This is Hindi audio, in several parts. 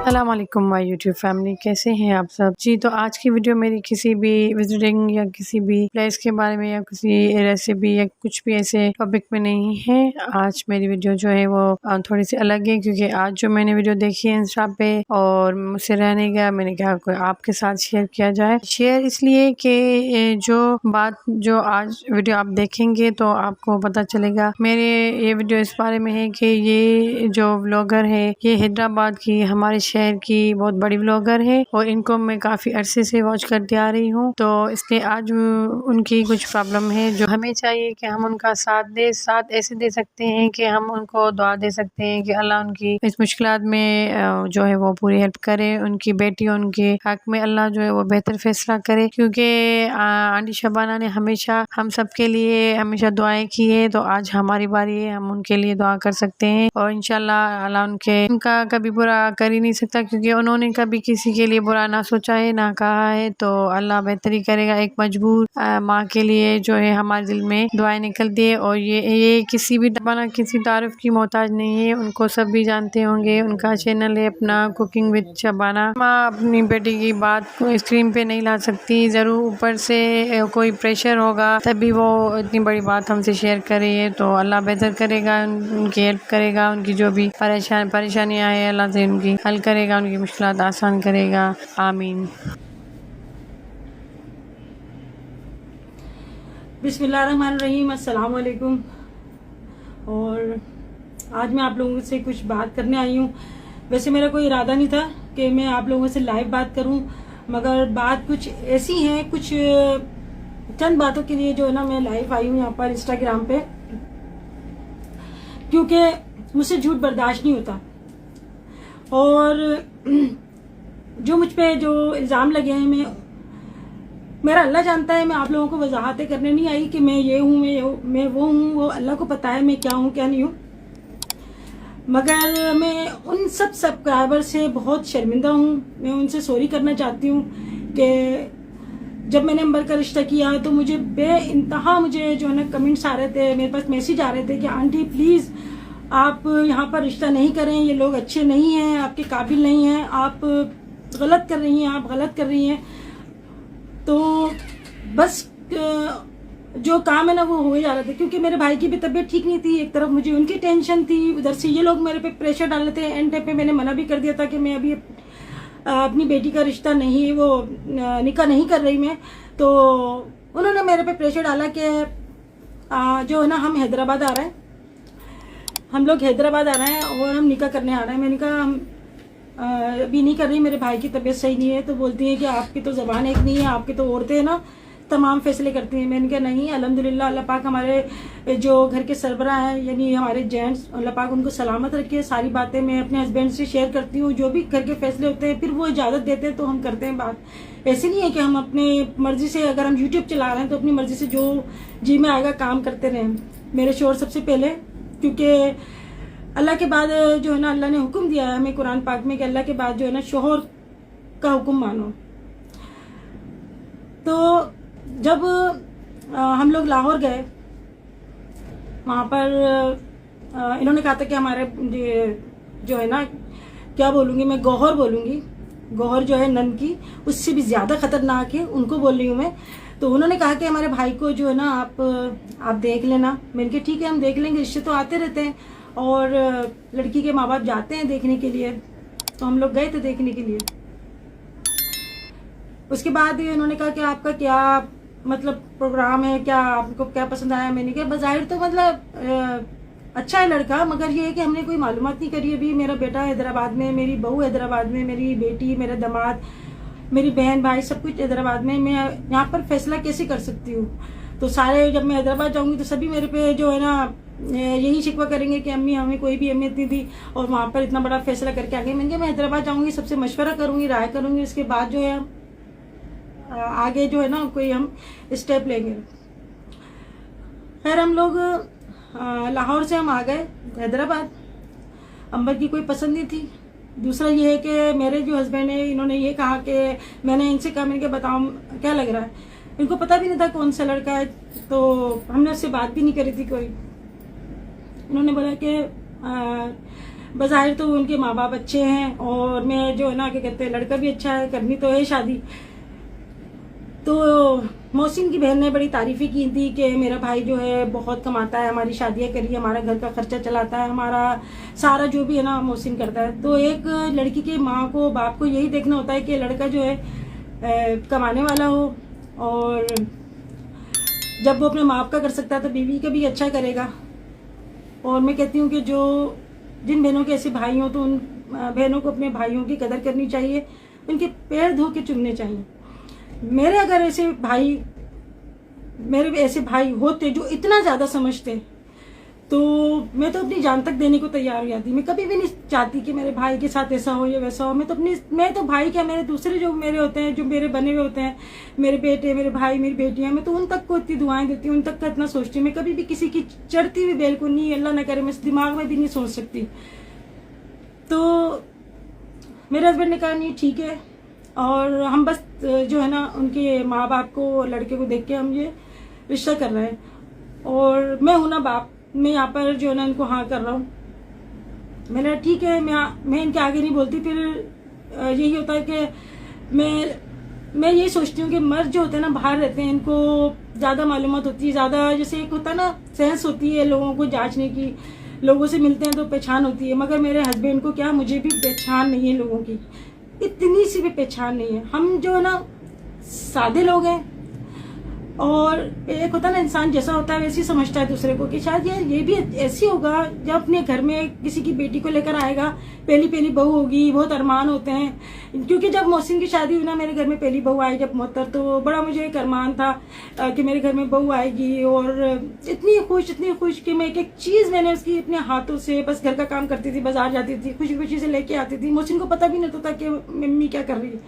अस्सलाम वालेकुम माय यूट्यूब फैमिली, कैसे हैं आप सब जी। तो आज की वीडियो मेरी किसी भी विजिटिंग या किसी भी प्लेस के बारे में या किसी रेसिपी या कुछ भी ऐसे टॉपिक में नहीं है। आज मेरी वीडियो जो है वो थोड़ी सी अलग है, क्योंकि आज जो मैंने वीडियो देखी है इंस्टा पे और मुझसे रह नहीं गया, मैंने कहा कोई आपके साथ शेयर किया जाए। शेयर इसलिए कि जो आज वीडियो आप देखेंगे तो आपको पता चलेगा। मेरे ये वीडियो इस बारे में है कि ये जो व्लॉगर है ये हैदराबाद की, हमारे शहर की बहुत बड़ी व्लॉगर है और इनको मैं काफ़ी अरसे से वॉच करती आ रही हूँ। तो इसलिए आज उनकी कुछ प्रॉब्लम है जो हमें चाहिए कि हम उनका साथ ऐसे दे सकते हैं कि हम उनको दुआ दे सकते हैं कि अल्लाह उनकी इस मुश्किलात में जो है वो पूरी हेल्प करे। उनकी बेटी उनके हक में अल्लाह जो है वो बेहतर फैसला करे, क्योंकि आंटी शबाना ने हमेशा हम सब के लिए हमेशा दुआएं की है। तो आज हमारी बारी है, हम उनके लिए दुआ कर सकते हैं और इंशाल्लाह अल्लाह उनका कभी बुरा कर ही नहीं सकता, क्योंकि उन्होंने कभी किसी के लिए बुरा ना सोचा है ना कहा है। तो अल्लाह बेहतरी करेगा। एक मजबूर माँ के लिए जो है हमारे दिल में दुआएं निकलती है और ये किसी भी किसी तारीफ की मोहताज नहीं है। उनको सब भी जानते होंगे, उनका चैनल है अपना कुकिंग विद शबाना। माँ अपनी बेटी की बात स्क्रीन पे नहीं ला सकती, ज़रूर ऊपर से कोई प्रेशर होगा तभी वो इतनी बड़ी बात हमसे शेयर कर रही है। तो अल्लाह बेहतर करेगा, उनकी हेल्प करेगा, उनकी जो भी परेशानियाँ हैं अल्लाह से उनकी हल करेगा, उनकी मुश्किलात आसान करेगा। आमीन। बिस्मिल्लाहिर्रहमानिर्रहीम, अस्सलाम वालेकुम। और आज मैं आप लोगों से कुछ बात करने आई हूँ। वैसे मेरा कोई इरादा नहीं था कि मैं आप लोगों से लाइव बात करूँ, मगर बात कुछ ऐसी है, कुछ चंद बातों के लिए जो है ना मैं लाइव आई हूँ यहाँ पर इंस्टाग्राम पे, क्योंकि मुझसे झूठ बर्दाश्त नहीं होता। और जो मुझ पे जो इल्ज़ाम लगे हैं, मेरा अल्लाह जानता है। मैं आप लोगों को वजाहतें करने नहीं आई कि मैं ये हूँ, मैं वो हूँ। वो अल्लाह को पता है मैं क्या हूँ क्या नहीं हूँ। मगर मैं उन सब सब्सक्राइबर से बहुत शर्मिंदा हूँ। मैं उनसे सॉरी करना चाहती हूँ कि जब मैंने अंबर का रिश्ता किया तो मुझे बेइंतहा मुझे जो है ना कमेंट्स आ रहे थे, मेरे पास मैसेज आ रहे थे कि आंटी प्लीज़ आप यहाँ पर रिश्ता नहीं करें, ये लोग अच्छे नहीं हैं, आपके काबिल नहीं हैं, आप गलत कर रही हैं, आप गलत कर रही हैं। तो बस जो काम है ना वो हो ही जा रहा था, क्योंकि मेरे भाई की भी तबीयत ठीक नहीं थी। एक तरफ मुझे उनकी टेंशन थी, उधर से ये लोग मेरे पे प्रेशर डाल रहे थे। एंड टाइम पे मैंने मना भी कर दिया था कि मैं अभी अपनी बेटी का रिश्ता नहीं, वो निकाह नहीं कर रही मैं। तो उन्होंने मेरे पे प्रेशर डाला कि जो है ना हम हैदराबाद आ रहे हैं, हम लोग हैदराबाद आ रहे हैं और हम निकाह करने आ रहे हैं। मैंने कहा हम अभी नहीं कर रही, मेरे भाई की तबीयत सही नहीं है। तो बोलती है कि आपकी तो ज़बान एक नहीं है, आपकी तो औरतें ना तमाम फैसले करती हैं। मैंने कहा नहीं, अल्हम्दुलिल्लाह अल्लाह पाक हमारे जो घर के सरबराह हैं यानी हमारे जेंट्स, अल्लाह पाक उनको सलामत रखे। सारी बातें मैं अपने हस्बैंड से शेयर करती हूँ, जो भी घर के फैसले होते हैं फिर वो इजाज़त देते हैं तो हम करते हैं बात। ऐसे नहीं है कि हम अपने मर्जी से, अगर हम यूट्यूब चला रहे हैं तो अपनी मर्जी से जो जी में आएगा काम करते रहें। मेरे शोर सबसे पहले, क्योंकि अल्लाह के बाद जो है ना अल्लाह ने हुक्म दिया है हमें कुरान पाक में कि अल्लाह के बाद जो है ना शोहर का हुक्म मानो। तो जब हम लोग लाहौर गए, वहाँ पर इन्होंने कहा था कि हमारे जो है ना, क्या बोलूँगी मैं, गौहर बोलूँगी, गौहर जो है नन की, उससे भी ज़्यादा ख़तरनाक है, उनको बोल रही हूँ मैं। तो उन्होंने कहा कि हमारे भाई को जो है ना आप देख लेना। मैंने कहा ठीक है हम देख लेंगे, रिश्ते तो आते रहते हैं और लड़की के माँ बाप जाते हैं देखने के लिए। तो हम लोग गए थे देखने के लिए। उसके बाद उन्होंने कहा कि आपका क्या मतलब प्रोग्राम है, क्या आपको क्या पसंद आया। मैंने कहा बज़ाहिर तो मतलब अच्छा है लड़का, मगर ये है कि हमने कोई मालूमात नहीं करी अभी। मेरा बेटा हैदराबाद में, मेरी बहू हैदराबाद में, मेरी बेटी, मेरा दामाद, मेरी बहन भाई सब कुछ हैदराबाद में। मैं यहाँ पर फैसला कैसे कर सकती हूँ। तो सारे जब मैं हैदराबाद जाऊँगी तो सभी मेरे पे जो है ना यही शिकवा करेंगे कि अम्मी हमें कोई भी अहमियत नहीं दी और वहाँ पर इतना बड़ा फैसला करके आ गई। मैंने कहा मैं हैदराबाद जाऊँगी, सबसे मशवरा करूँगी, राय करूँगी, उसके बाद जो है आगे जो है ना कोई हम स्टेप लेंगे। खैर हम लोग लाहौर से हम आ गए हैदराबाद। अंबर की कोई पसंद नहीं थी। दूसरा ये है कि मेरे जो हस्बैंड है इन्होंने ये कहा कि मैंने इनसे कहा, मैंने कहा बताओ क्या लग रहा है। इनको पता भी नहीं था कौन सा लड़का है, तो हमने उससे बात भी नहीं करी थी कोई। उन्होंने बोला कि बज़ाहिर तो उनके माँ बाप अच्छे हैं और मैं जो है ना क्या कहते हैं लड़का भी अच्छा है, करनी तो है शादी। तो मोहसिन की बहन ने बड़ी तारीफें की थी कि मेरा भाई जो है बहुत कमाता है, हमारी शादियाँ करी, हमारा घर का खर्चा चलाता है, हमारा सारा जो भी है ना मोहसिन करता है। तो एक लड़की के माँ को बाप को यही देखना होता है कि लड़का जो है कमाने वाला हो, और जब वो अपने माँ बाप का कर सकता है तो बीवी का भी अच्छा करेगा। और मैं कहती हूँ कि जिन बहनों के ऐसे भाई हों तो उन बहनों को अपने भाइयों की कदर करनी चाहिए, उनके पैर धो के चुनने चाहिए। मेरे ऐसे भाई होते जो इतना ज़्यादा समझते तो मैं तो अपनी जान तक देने को तैयार हो जाती। मैं कभी भी नहीं चाहती कि मेरे भाई के साथ ऐसा हो या वैसा हो। मैं तो भाई क्या, मेरे दूसरे जो मेरे होते हैं, जो मेरे बने हुए होते हैं, मेरे बेटे, मेरे भाई, मेरी बेटियां, मैं तो उन तक को इतनी दुआएं देती हूँ, उन तक का इतना सोचती हूँ। मैं कभी भी किसी की चढ़ती हुई बेल को नहीं, अल्लाह ना करे, मैं दिमाग में भी नहीं सोच सकती। तो मेरे हस्बैंड ने कहा नहीं ठीक है, और हम बस जो है ना उनके माँ बाप को, लड़के को देख के हम ये रिश्ता कर रहे हैं। और मैं हूं ना बाप, मैं यहाँ पर जो है ना इनको हाँ कर रहा हूँ। मैंने ठीक है, मैं इनके आगे नहीं बोलती। फिर यही होता है कि मैं यही सोचती हूँ कि मर्द जो होते हैं ना बाहर रहते हैं, इनको ज़्यादा मालूमात होती है, ज़्यादा जैसे एक होता है ना सेंस होती है लोगों को जांचने की, लोगों से मिलते हैं तो पहचान होती है। मगर मेरे हस्बैंड को क्या, मुझे भी पहचान नहीं है लोगों की, इतनी सी भी पहचान नहीं है। हम जो है ना सादे लोग हैं, और एक होता है ना इंसान जैसा होता है वैसे ही समझता है दूसरे को कि शायद यार ये भी ऐसी होगा। जब अपने घर में किसी की बेटी को लेकर आएगा, पहली बहू होगी, बहुत अरमान होते हैं। क्योंकि जब मोहसिन की शादी हुई ना, मेरे घर में पहली बहू आई जब मोहतर, तो बड़ा मुझे एक अरमान था कि मेरे घर में बहू आएगी। और इतनी खुश कि मैं एक एक चीज मैंने उसकी अपने हाथों से, बस घर का काम करती थी, बाजार जाती थी, खुशी खुशी से लेके आती थी। मोहसिन को पता भी नहीं होता कि मम्मी क्या कर रही है,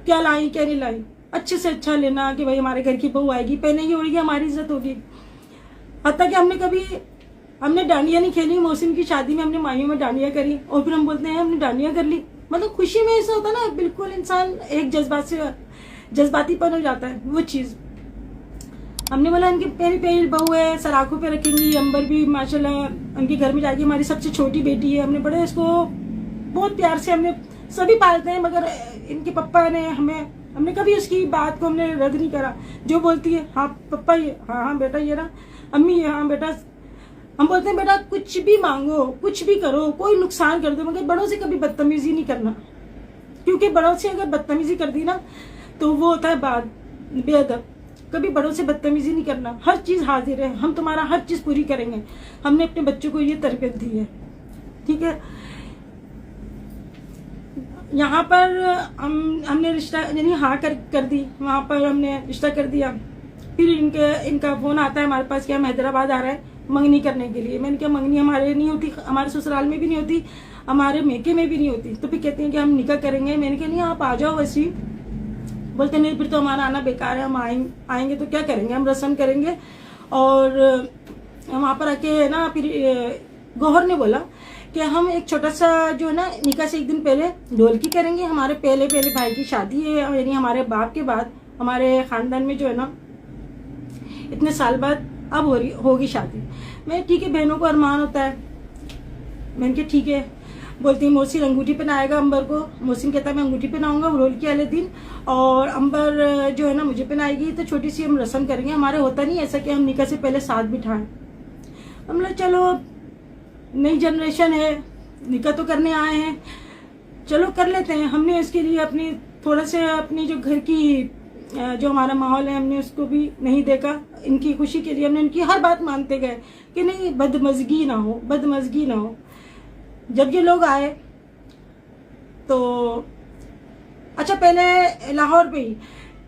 क्या लाई क्या नहीं लाई। अच्छे से अच्छा लेना कि भाई हमारे घर की बहू आएगी, पहनेगी ओढ़ेगी, हमारी इज्जत होगी। हत्ता कि हमने डांडिया नहीं खेली मोहसिन की शादी में, हमने माइयों में डांडिया करी, और फिर हम बोलते हैं हमने डांडिया कर ली। मतलब खुशी में ऐसा होता ना, बिल्कुल इंसान एक जज्बातीपन हो जाता है वो चीज। हमने बोला इनकी पहली बहू है, सराखों पे रखेंगी। अंबर भी माशाल्लाह उनके घर में जाएगी, हमारी सबसे छोटी बेटी है। हमने बड़े इसको बहुत प्यार से हमने सभी पालते हैं, मगर इनके पप्पा ने हमने कभी उसकी बात को हमने रद्द नहीं करा। जो बोलती है हाँ पप्पा ये, हाँ बेटा ये ना, अम्मी ये, हाँ बेटा। हम बोलते हैं बेटा कुछ भी मांगो, कुछ भी करो, कोई नुकसान कर दो, मगर बड़ों से कभी बदतमीजी नहीं करना। क्योंकि बड़ों से अगर बदतमीजी कर दी ना तो वो होता है बात बेअदब। कभी बड़ों से बदतमीजी नहीं करना, हर चीज हाजिर है, हम तुम्हारा हर चीज पूरी करेंगे। हमने अपने बच्चों को ये तरबियत दी है, ठीक है। यहाँ पर हमने रिश्ता यानी हाँ कर दी, वहाँ पर हमने रिश्ता कर दिया। फिर इनका फोन आता है हमारे पास कि हम हैदराबाद आ रहे हैं मंगनी करने के लिए। मैंने कहा मंगनी हमारे नहीं होती, हमारे ससुराल में भी नहीं होती, हमारे मेके में भी नहीं होती। तो फिर कहते हैं कि हम निकाह करेंगे। मैंने कहा नहीं आप आ जाओ वैसे ही। बोलते नहीं फिर तो हमारा आना बेकार है, हम आएंगे तो क्या करेंगे, हम रस्म करेंगे। और वहाँ पर आके ना फिर गौहर ने बोला कि हम एक छोटा सा जो है ना निकाह से एक दिन पहले ढोलकी करेंगे। हमारे पहले भाई की शादी है, यानी हमारे बाप के बाद हमारे खानदान में जो है ना इतने साल बाद अब होगी शादी। मैं ठीक है, बहनों को अरमान होता है। मैंने कहा ठीक है। बोलती है मोहसिन अंगूठी पहनाएगा अंबर को। मोहसिन कहता है मैं अंगूठी पहनाऊंगा ढोलकी वाले दिन, और अंबर जो है ना मुझे पहनाएगी। तो छोटी सी हम रस्म करेंगे। हमारे होता नहीं ऐसा कि हम निकाह से पहले साथ बिठाएं। हम लोग चलो नई जनरेशन है, निकाह तो करने आए हैं, चलो कर लेते हैं। हमने इसके लिए अपनी थोड़ा से अपनी जो घर की जो हमारा माहौल है हमने उसको भी नहीं देखा। इनकी खुशी के लिए हमने इनकी हर बात मानते गए कि नहीं बदमजगी ना हो। जब ये लोग आए तो अच्छा पहले लाहौर पे ही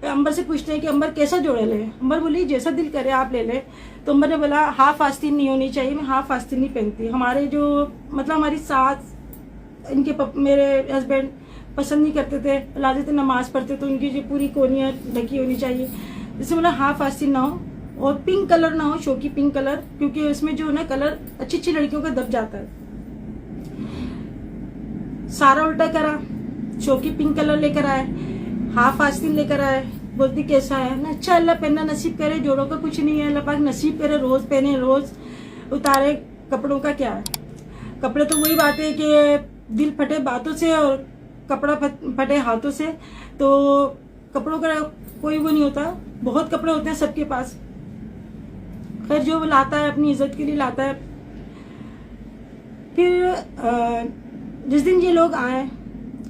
अंबर से पूछते हैं कि अंबर कैसा जोड़ा ले। अंबर बोली जैसा दिल करे आप ले ले। तो अंबर ने बोला हाफ आस्तीन नहीं होनी चाहिए, मैं हाफ आस्तीन नहीं पहनती। हमारे जो मतलब हमारी सास मेरे हस्बैंड पसंद नहीं करते थे, लाते थे नमाज पढ़ते तो उनकी जो पूरी कोनियाँ ढकी होनी चाहिए। जैसे बोला हाफ आस्तीन ना हो, और पिंक कलर ना हो, शौकी पिंक कलर, क्योंकि उसमें जो है ना कलर अच्छी लड़कियों का दब जाता है। सारा उल्टा करा, शौकी पिंक कलर लेकर आए, हाफ आस्तीन लेकर आए। बोलती कैसा है ना, अच्छा अल्लाह पहनना नसीब करे, जोड़ों का कुछ नहीं है, अल्लाह पाक नसीब करे, रोज पहने रोज उतारे, कपड़ों का क्या है। कपड़े तो वही बात है कि दिल फटे बातों से और कपड़ा फटे हाथों से, तो कपड़ों का कोई वो नहीं होता, बहुत कपड़े होते हैं सबके पास। खैर जो लाता है अपनी इज्जत के लिए लाता है। फिर जिस दिन ये लोग आए,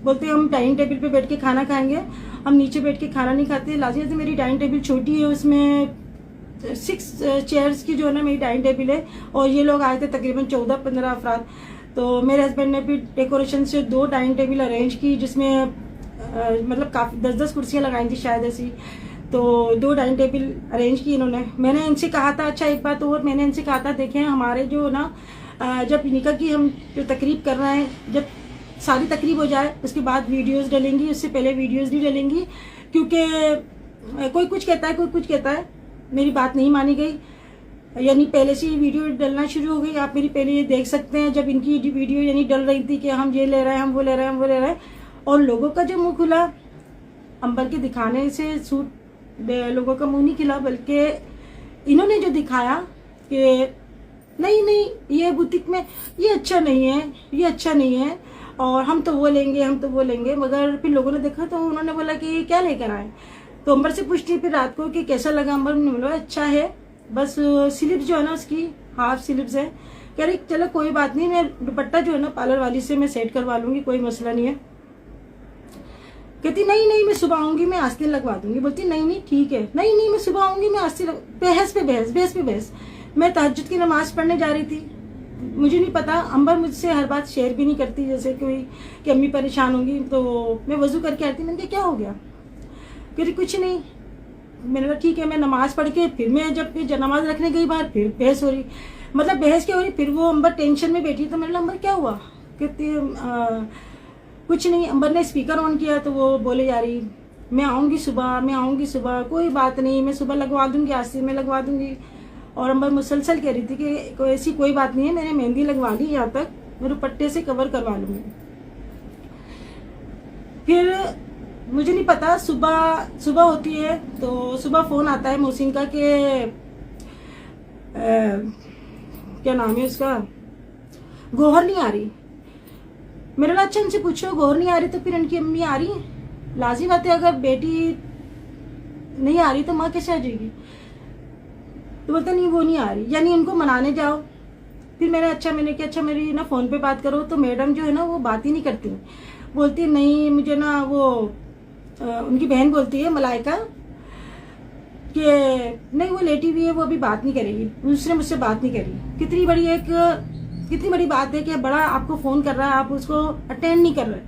बोलते हम डाइनिंग टेबल पे बैठ के खाना खाएंगे, हम नीचे बैठ के खाना नहीं खाते। लाजिम से मेरी डाइनिंग टेबल छोटी है, उसमें 6 चेयर्स की जो है ना मेरी डाइनिंग टेबल है, और ये लोग आए थे तकरीबन 14-15 अफराद। तो मेरे हस्बैंड ने भी डेकोरेशन से 2 डाइनिंग टेबल अरेंज की, जिसमें मतलब काफ़ी 10-10 कुर्सियाँ लगाई थी शायद ऐसी। तो 2 डाइनिंग टेबल अरेंज की इन्होंने। मैंने इनसे कहा था, अच्छा एक बात और, मैंने इनसे कहा था देखें हमारे जो ना जब निकाह की हम जो तकरीब कर रहे हैं, जब सारी तकरीब हो जाए उसके बाद वीडियोस डलेंगी, उससे पहले वीडियोस नहीं डलेंगी, क्योंकि कोई कुछ कहता है कोई कुछ कहता है। मेरी बात नहीं मानी गई, यानी पहले से ही वीडियो डलना शुरू हो गई। आप मेरी पहले ये देख सकते हैं, जब इनकी वीडियो यानी डल रही थी कि हम ये ले रहे हैं, हम वो ले रहे हैं, हम वो ले रहे हैं, और लोगों का जो मुंह खुला, अंबर के दिखाने से सूट लोगों का मुंह नहीं खिला, बल्कि इन्होंने जो दिखाया कि नहीं नहीं ये बुटीक में ये अच्छा नहीं है, ये अच्छा नहीं है, और हम तो वो लेंगे, हम तो वो लेंगे। मगर फिर लोगों ने देखा तो उन्होंने बोला कि क्या लेकर आए। तो अंबर से पूछती फिर रात को कि कैसा लगा। अंबर ने बोला अच्छा है, बस स्लिप जो है ना उसकी हाफ स्लिप्स है। कह रही चलो कोई बात नहीं, मैं दुपट्टा जो है ना पार्लर वाली से मैं सेट करवा लूंगी, कोई मसला नहीं है। कहती नहीं नहीं मैं सुबह आऊंगी, मैं आस्तीन लगवा दूंगी। बोलती नहीं नहीं ठीक है, नहीं नहीं मैं सुबह आऊंगी, मैं आस्तीन। बहस पे बहस, बहस पे बहस। मैं तहज्जुद की नमाज पढ़ने जा रही थी, मुझे नहीं पता। अंबर मुझसे हर बात शेयर भी नहीं करती, जैसे कोई कि अम्मी परेशान होंगी। तो मैं वजू करके आती, मैंने कहा क्या हो गया? कह रही कुछ नहीं। मैंने कहा ठीक है। मैं नमाज पढ़ के फिर मैं जब नमाज रखने गई बाहर, फिर बहस हो रही। मतलब बहस क्या हो रही, फिर वो अंबर टेंशन में बैठी। तो मैंने कहा अंबर क्या हुआ? कहती कुछ नहीं। अंबर ने स्पीकर ऑन किया तो वो बोले जा रही मैं आऊँगी सुबह, मैं आऊँगी सुबह, कोई बात नहीं, मैं सुबह लगवा दूंगी, आस्तीन में लगवा दूंगी। और अंबर मुसलसल कह रही थी कि ऐसी कोई बात नहीं है, मैंने मेहंदी लगवा ली, यहाँ तक मैं दुपट्टे से कवर करवा लूंगी। फिर मुझे नहीं पता, सुबह होती है तो सुबह फोन आता है मोहसिन का कि क्या नाम है उसका, गोहर नहीं आ रही। मेरे लिए अच्छा इनसे पूछो गोहर नहीं आ रही तो फिर इनकी अम्मी आ रही है। लाजिम बात है, अगर बेटी नहीं आ रही तो माँ कैसे आ जाएगी? तो बोलता नहीं वो नहीं आ रही, यानी इनको मनाने जाओ। फिर मैंने कहा अच्छा मेरी ना फोन पे बात करो। तो मैडम जो है ना वो बात ही नहीं करती, बोलती नहीं मुझे ना वो उनकी बहन बोलती है मलाइका कि नहीं वो लेटी हुई है, वो अभी बात नहीं करेगी, उसने मुझसे बात नहीं करी। कितनी बड़ी बात है कि बड़ा आपको फोन कर रहा है, आप उसको अटेंड नहीं कर रहे।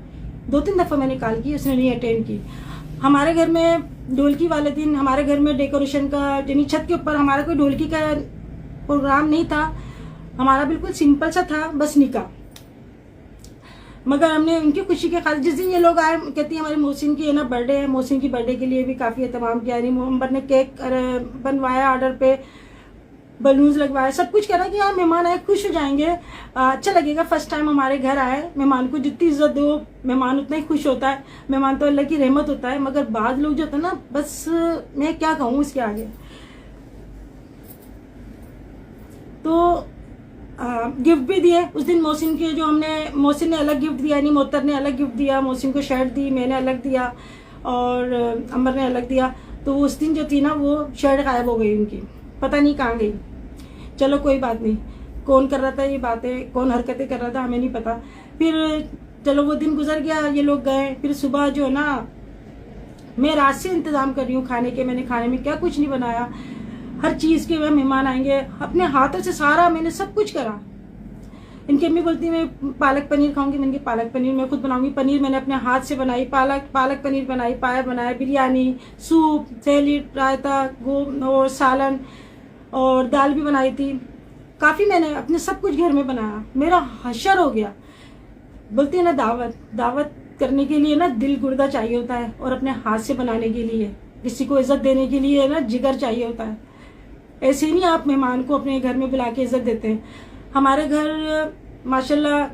2-3 दफा मैंने कॉल की, उसने नहीं अटेंड की। हमारे घर में ढोलकी वाले दिन हमारे घर में डेकोरेशन का यानी छत के ऊपर हमारा कोई ढोलकी का प्रोग्राम नहीं था, हमारा बिल्कुल सिंपल सा था, बस निकाह। मगर हमने उनकी खुशी के खातिर जिस दिन ये लोग आए, कहती है हमारे मोहसिन की है ना बर्थडे है, मोहसिन की बर्थडे के लिए भी काफ़ी एहतमाम किया। अंबर ने केक बनवाया ऑर्डर पे, बलून्स लगवाया, सब कुछ करा कि हाँ मेहमान आए खुश हो जाएंगे, अच्छा लगेगा, फर्स्ट टाइम हमारे घर आए। मेहमान को जितनी इज्जत दो मेहमान उतना ही खुश होता है, मेहमान तो अल्लाह की रहमत होता है। मगर बाद लोग जो होता है ना, बस मैं क्या कहूँ इसके आगे। तो गिफ्ट भी दिए उस दिन मोहसिन के, जो मोहसिन ने अलग गिफ्ट दिया, यानी मोहतर ने अलग गिफ्ट दिया, मोहसिन को शर्ट दी, मैंने अलग दिया और अंबर ने अलग दिया। तो उस दिन जो थी ना वो शर्ट गायब हो गई उनकी, पता नहीं कहाँ गई। चलो कोई बात नहीं, कौन कर रहा था ये बातें, कौन हरकतें कर रहा था हमें नहीं पता। फिर चलो वो दिन गुजर गया, ये लोग गए। फिर सुबह जो है ना मैं रात से इंतजाम कर रही हूँ खाने के। मैंने खाने में क्या कुछ नहीं बनाया, हर चीज़ के मेहमान आएंगे, अपने हाथों से सारा मैंने सब कुछ करा। इनकी अम्मी बोलती है मैं पालक पनीर खाऊंगी, मैंने कहा पालक पनीर मैं खुद बनाऊंगी। पनीर मैंने अपने हाथ से बनाई, पालक पनीर बनाई, पाया बनाया, बिरयानी, सूप, सैलेड, रायता, और सालन और दाल भी बनाई थी। काफ़ी मैंने अपने सब कुछ घर में बनाया, मेरा हशर हो गया। बोलती है ना दावत करने के लिए ना दिल गुर्दा चाहिए होता है, और अपने हाथ से बनाने के लिए, किसी को इज्जत देने के लिए ना जिगर चाहिए होता है। ऐसे ही नहीं आप मेहमान को अपने घर में बुला के इज्जत देते हैं। हमारे घर माशाल्लाह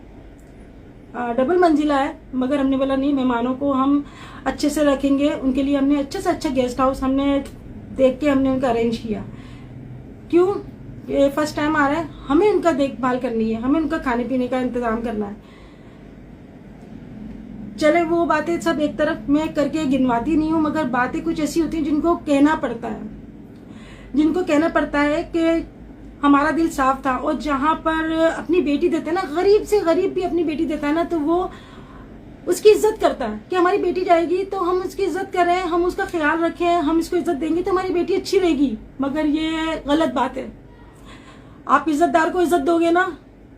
डबल मंजिला है, मगर हमने बोला नहीं मेहमानों को हम अच्छे से रखेंगे, उनके लिए हमने अच्छे से अच्छा गेस्ट हाउस हमने देख के हमने उनका अरेंज किया। क्यों? ये फर्स्ट टाइम आ रहा है, हमें उनका देखभाल करनी है, हमें उनका खाने पीने का इंतजाम करना है। चले वो बातें सब एक तरफ मैं करके गिनवाती नहीं हूँ, मगर बातें कुछ ऐसी होती हैं जिनको कहना पड़ता है, जिनको कहना पड़ता है कि हमारा दिल साफ था। और जहाँ पर अपनी बेटी देते हैं ना, गरीब से गरीब भी अपनी बेटी देता है ना, तो वो उसकी इज्जत करता है कि हमारी बेटी जाएगी तो हम उसकी इज्जत करें, हम उसका ख्याल रखें, हम इसको इज्जत देंगे तो हमारी बेटी अच्छी रहेगी। मगर ये गलत बात है। आप इज्जतदार को इज्जत दोगे ना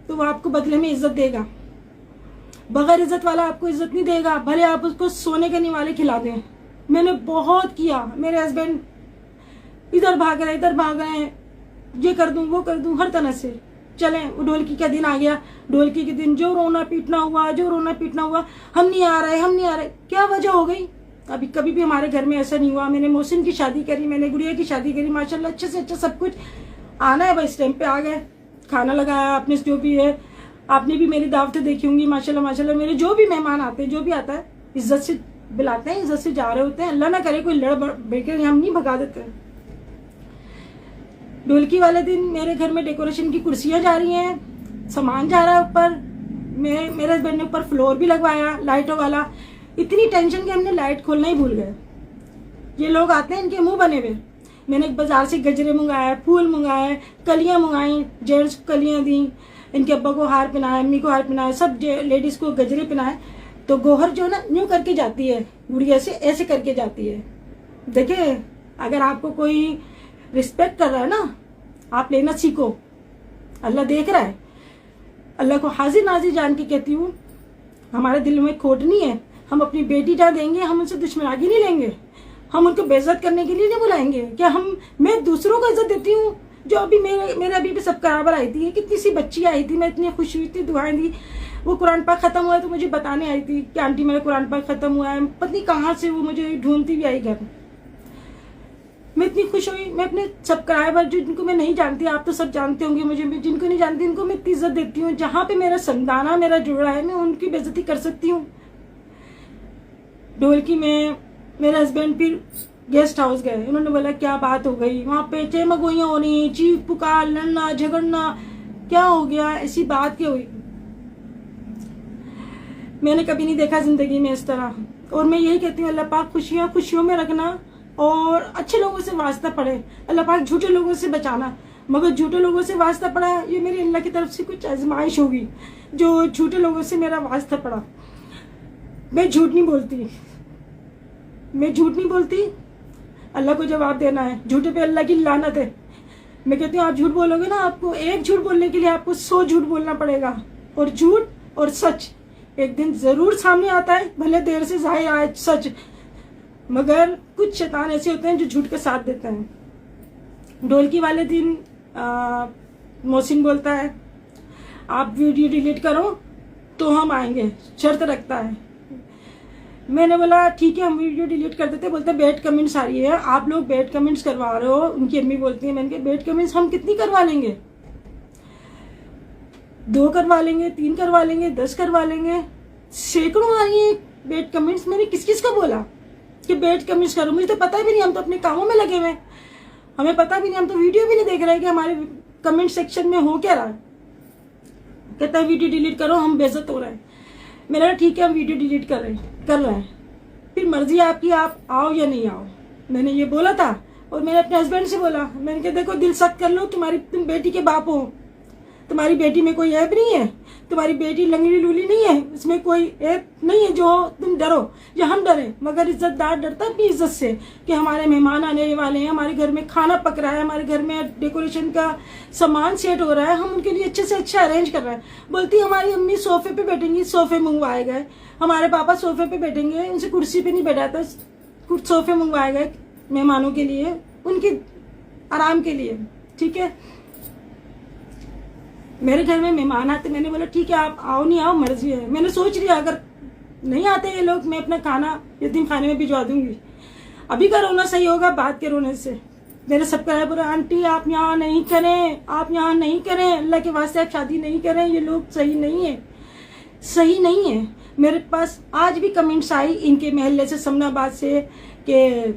तो वो आपको बदले में इज्जत देगा, बगैर इज्जत वाला आपको इज्जत नहीं देगा, भले आप उसको सोने के निवाले खिला दें। मैंने बहुत किया, मेरे हस्बैंड इधर भाग रहे इधर भाग रहे, ये कर दूं वो कर दूं, हर तरह से। चलें, वो ढोलकी का दिन आ गया, ढोलकी के दिन जो रोना पीटना हुआ, जो रोना पीटना हुआ, हम नहीं आ रहे हम नहीं आ रहे। क्या वजह हो गई? अभी कभी भी हमारे घर में ऐसा नहीं हुआ। मैंने मोहसिन की शादी करी, मैंने गुड़िया की शादी करी, माशाल्लाह अच्छे से अच्छा सब कुछ। आना है बस टाइम पे आ गए, खाना लगाया आपने, जो भी है। आपने भी मेरी दावतें देखी होंगी, माशाल्लाह माशाल्लाह। मेरे जो भी मेहमान आते हैं, जो भी आता है, इज्जत से बुलाते हैं, इज्जत से जा रहे होते हैं। अल्लाह ना करे कोई लड़ बेकर हम नहीं भगा देते हैं। ढोलकी वाले दिन मेरे घर में डेकोरेशन की कुर्सियां जा रही हैं, सामान जा रहा है ऊपर। मेरे हस्बैंड ने ऊपर फ्लोर भी लगवाया लाइटों वाला। इतनी टेंशन कि हमने लाइट खोलना ही भूल गए। ये लोग आते हैं, इनके मुंह बने हुए। मैंने बाजार से गजरे मंगाए, फूल मंगाए, कलियां मंगाई, जेंट्स को कलियां दी, इनके अब्बा को हार पहनाया, अम्मी को हार पहनाया, सब लेडीज को गजरे पहनाए। तो गोहर जो है ना यूं करके जाती है, गुड़िया से ऐसे करके जाती है। देखिए, अगर आपको कोई रिस्पेक्ट कर रहा है ना, आप लेना सीखो। अल्लाह देख रहा है। अल्लाह को हाजिर नाजिर जान के कहती हूँ, हमारे दिल में खोट नहीं है। हम अपनी बेटी जहाँ देंगे, हम उनसे दुश्मनागी नहीं लेंगे, हम उनको बेइज्जत करने के लिए नहीं बुलाएंगे। क्या मैं दूसरों को इज्जत देती हूँ? जो अभी मेरे अभी भी सब्सक्राइबर आई थी, कितनी सी बच्ची आई थी, मैं इतनी खुश हुई थी, दुआएं दी। वो कुरान पाक खत्म हुआ तो मुझे बताने आई थी कि आंटी मेरा कुरान पाक खत्म हुआ है। पता नहीं कहाँ से वो मुझे ढूंढती भी आई घर। मैं इतनी खुश हुई। मैं अपने सब्सक्राइबर जिनको मैं नहीं जानती, आप तो सब जानते होंगे मुझे, जिनको नहीं जानती उनको मैं इतनी इज्जत देती हूँ। जहाँ पे मेरा संदाना मेरा जुड़ा है, मैं उनकी बेइज्जती कर सकती हूँ। ढोलकी में मेरे हस्बैंड फिर गेस्ट हाउस गए। उन्होंने बोला क्या बात हो गई? वहां पे चेमगोइयां हो रही, चीख पुकार, लड़ना झगड़ना, क्या हो गया? ऐसी बात क्या हुई? मैंने कभी नहीं देखा जिंदगी में इस तरह। और मैं यही कहती हूँ, अल्लाह पाक खुशियां खुशियों में रखना और अच्छे लोगों से वास्ता पड़े। अल्लाह पाक झूठे लोगों से बचाना। मगर झूठे लोगों से वास्ता पड़ा, ये मेरी अल्लाह की तरफ से कुछ आजमाइश होगी जो झूठे लोगों से मेरा वास्ता पड़ा। मैं झूठ नहीं बोलती, मैं झूठ नहीं बोलती। अल्लाह को जवाब देना है। झूठे पे अल्लाह की लानत है। मैं कहती हूँ, आप झूठ बोलोगे ना, आपको एक झूठ बोलने के लिए आपको 100 झूठ बोलना पड़ेगा। और झूठ और सच एक दिन जरूर सामने आता है, भले देर से जाहिर आए सच। मगर कुछ शैतान ऐसे होते हैं जो झूठ का साथ देते हैं। ढोलकी वाले दिन मोहसिन बोलता है, आप वीडियो डिलीट करो तो हम आएंगे, शर्त रखता है। मैंने बोला ठीक है, हम वीडियो डिलीट कर देते। बोलते बैड कमेंट्स आ रही है, आप लोग बैड कमेंट्स करवा रहे हो। उनकी अम्मी बोलती है, मैंने कहा बैड कमेंट्स हम कितनी करवा लेंगे? 2 करवा लेंगे, 3 करवा लेंगे, 10 करवा लेंगे, सैकड़ों आ रही है बैड कमेंट्स। मैंने किस किस को बोला कि बैड कमेंट्स करो? मुझे तो पता भी नहीं, हम तो अपने कामों में लगे हुए, हमें पता भी नहीं, हम तो वीडियो भी नहीं देख रहे कि हमारे कमेंट सेक्शन में हो क्या रहा है। कहता है वीडियो डिलीट करो, हम बेइज्जत हो रहे हैं। मैंने ठीक है, हम वीडियो डिलीट कर रहे हैं। फिर मर्जी आपकी, आप आओ या नहीं आओ। मैंने ये बोला था। और मैंने अपने हस्बैंड से बोला, मैंने कहा देखो दिल सख्त कर लो, तुम बेटी के बाप हो, तुम्हारी बेटी में कोई ऐप नहीं है, तुम्हारी बेटी लंगड़ी लूली नहीं है, इसमें कोई ऐप नहीं है जो तुम डरो या हम डरे। मगर इज्जतदार डरता अपनी इज्जत से कि हमारे मेहमान आने वाले हैं, हमारे घर में खाना पक रहा है, हमारे घर में डेकोरेशन का सामान सेट हो रहा है, हम उनके लिए अच्छे से अच्छा अरेंज कर रहे हैं। बोलती हमारी अम्मी सोफे पे बैठेंगी, सोफे मंगवाए गए। हमारे पापा सोफे पे बैठेंगे, उनसे कुर्सी पे नहीं बैठाता, कुछ सोफे मंगवाए गए मेहमानों के लिए, उनके आराम के लिए। ठीक है, मेरे घर में मेहमान आते, मैंने बोला ठीक है आप आओ नहीं आओ मर्जी है। मैंने सोच लिया अगर नहीं आते ये लोग, मैं अपना खाना यतीम खाने में भिजवा दूंगी। अभी का रोना सही होगा बाद के रोने से। मेरे सब्सक्राइबर, आंटी आप यहाँ नहीं करें, आप यहाँ नहीं करें, अल्लाह के वास्ते आप शादी नहीं करें, ये लोग सही नहीं है, सही नहीं है। मेरे पास आज भी कमेंट्स आई इनके महल्ले से, समनाबाद से, कि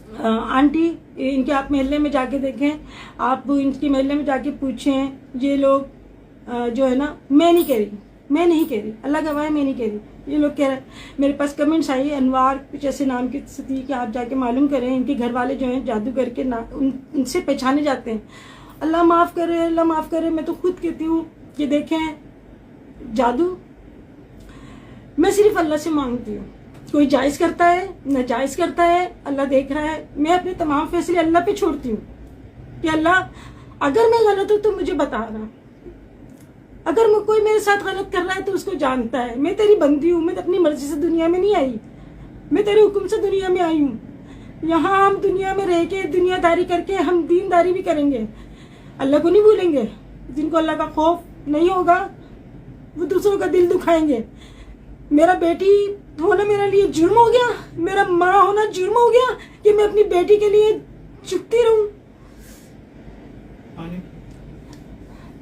आंटी इनके आप मोहल्ले में जाके देखें, आप इनके मोहल्ले में जाके पूछें, ये लोग जो है ना, मैं नहीं कह रही, अल्लाह गवाह है, मैं नहीं कह रही, ये लोग कह रहे हैं। मेरे पास कमेंट्स आई, अनवार कुछ ऐसे नाम की थी कि आप जाके मालूम करें, इनके घर वाले जो हैं जादू करके उनसे पहचाने जाते हैं। अल्लाह माफ़ करे, अल्लाह माफ़ करे। मैं तो खुद कहती हूँ कि देखें जादू मैं सिर्फ अल्लाह से मांगती हूँ, कोई जायज़ करता है न जायज़ करता है, अल्लाह देख रहा है। मैं अपने तमाम फैसले अल्लाह पे छोड़ती हूँ कि अल्लाह अगर मैं गलत हूँ तो मुझे बताना, अगर कोई मेरे साथ गलत कर रहा है तो उसको जानता है। मैं तेरी बंदी हूँ, मैं अपनी मर्जी से दुनिया में नहीं आई, मैं तेरे हुक्म से दुनिया में आई हूँ। यहाँ हम दुनिया में रह के दुनियादारी करके हम दीनदारी भी करेंगे, अल्लाह को नहीं भूलेंगे। जिनको अल्लाह का खौफ नहीं होगा वो दूसरों का दिल दुखाएंगे। मेरा बेटी होना मेरे लिए जुर्म हो गया, मेरा माँ होना जुर्म हो गया कि मैं अपनी बेटी के लिए चुपती रहूं।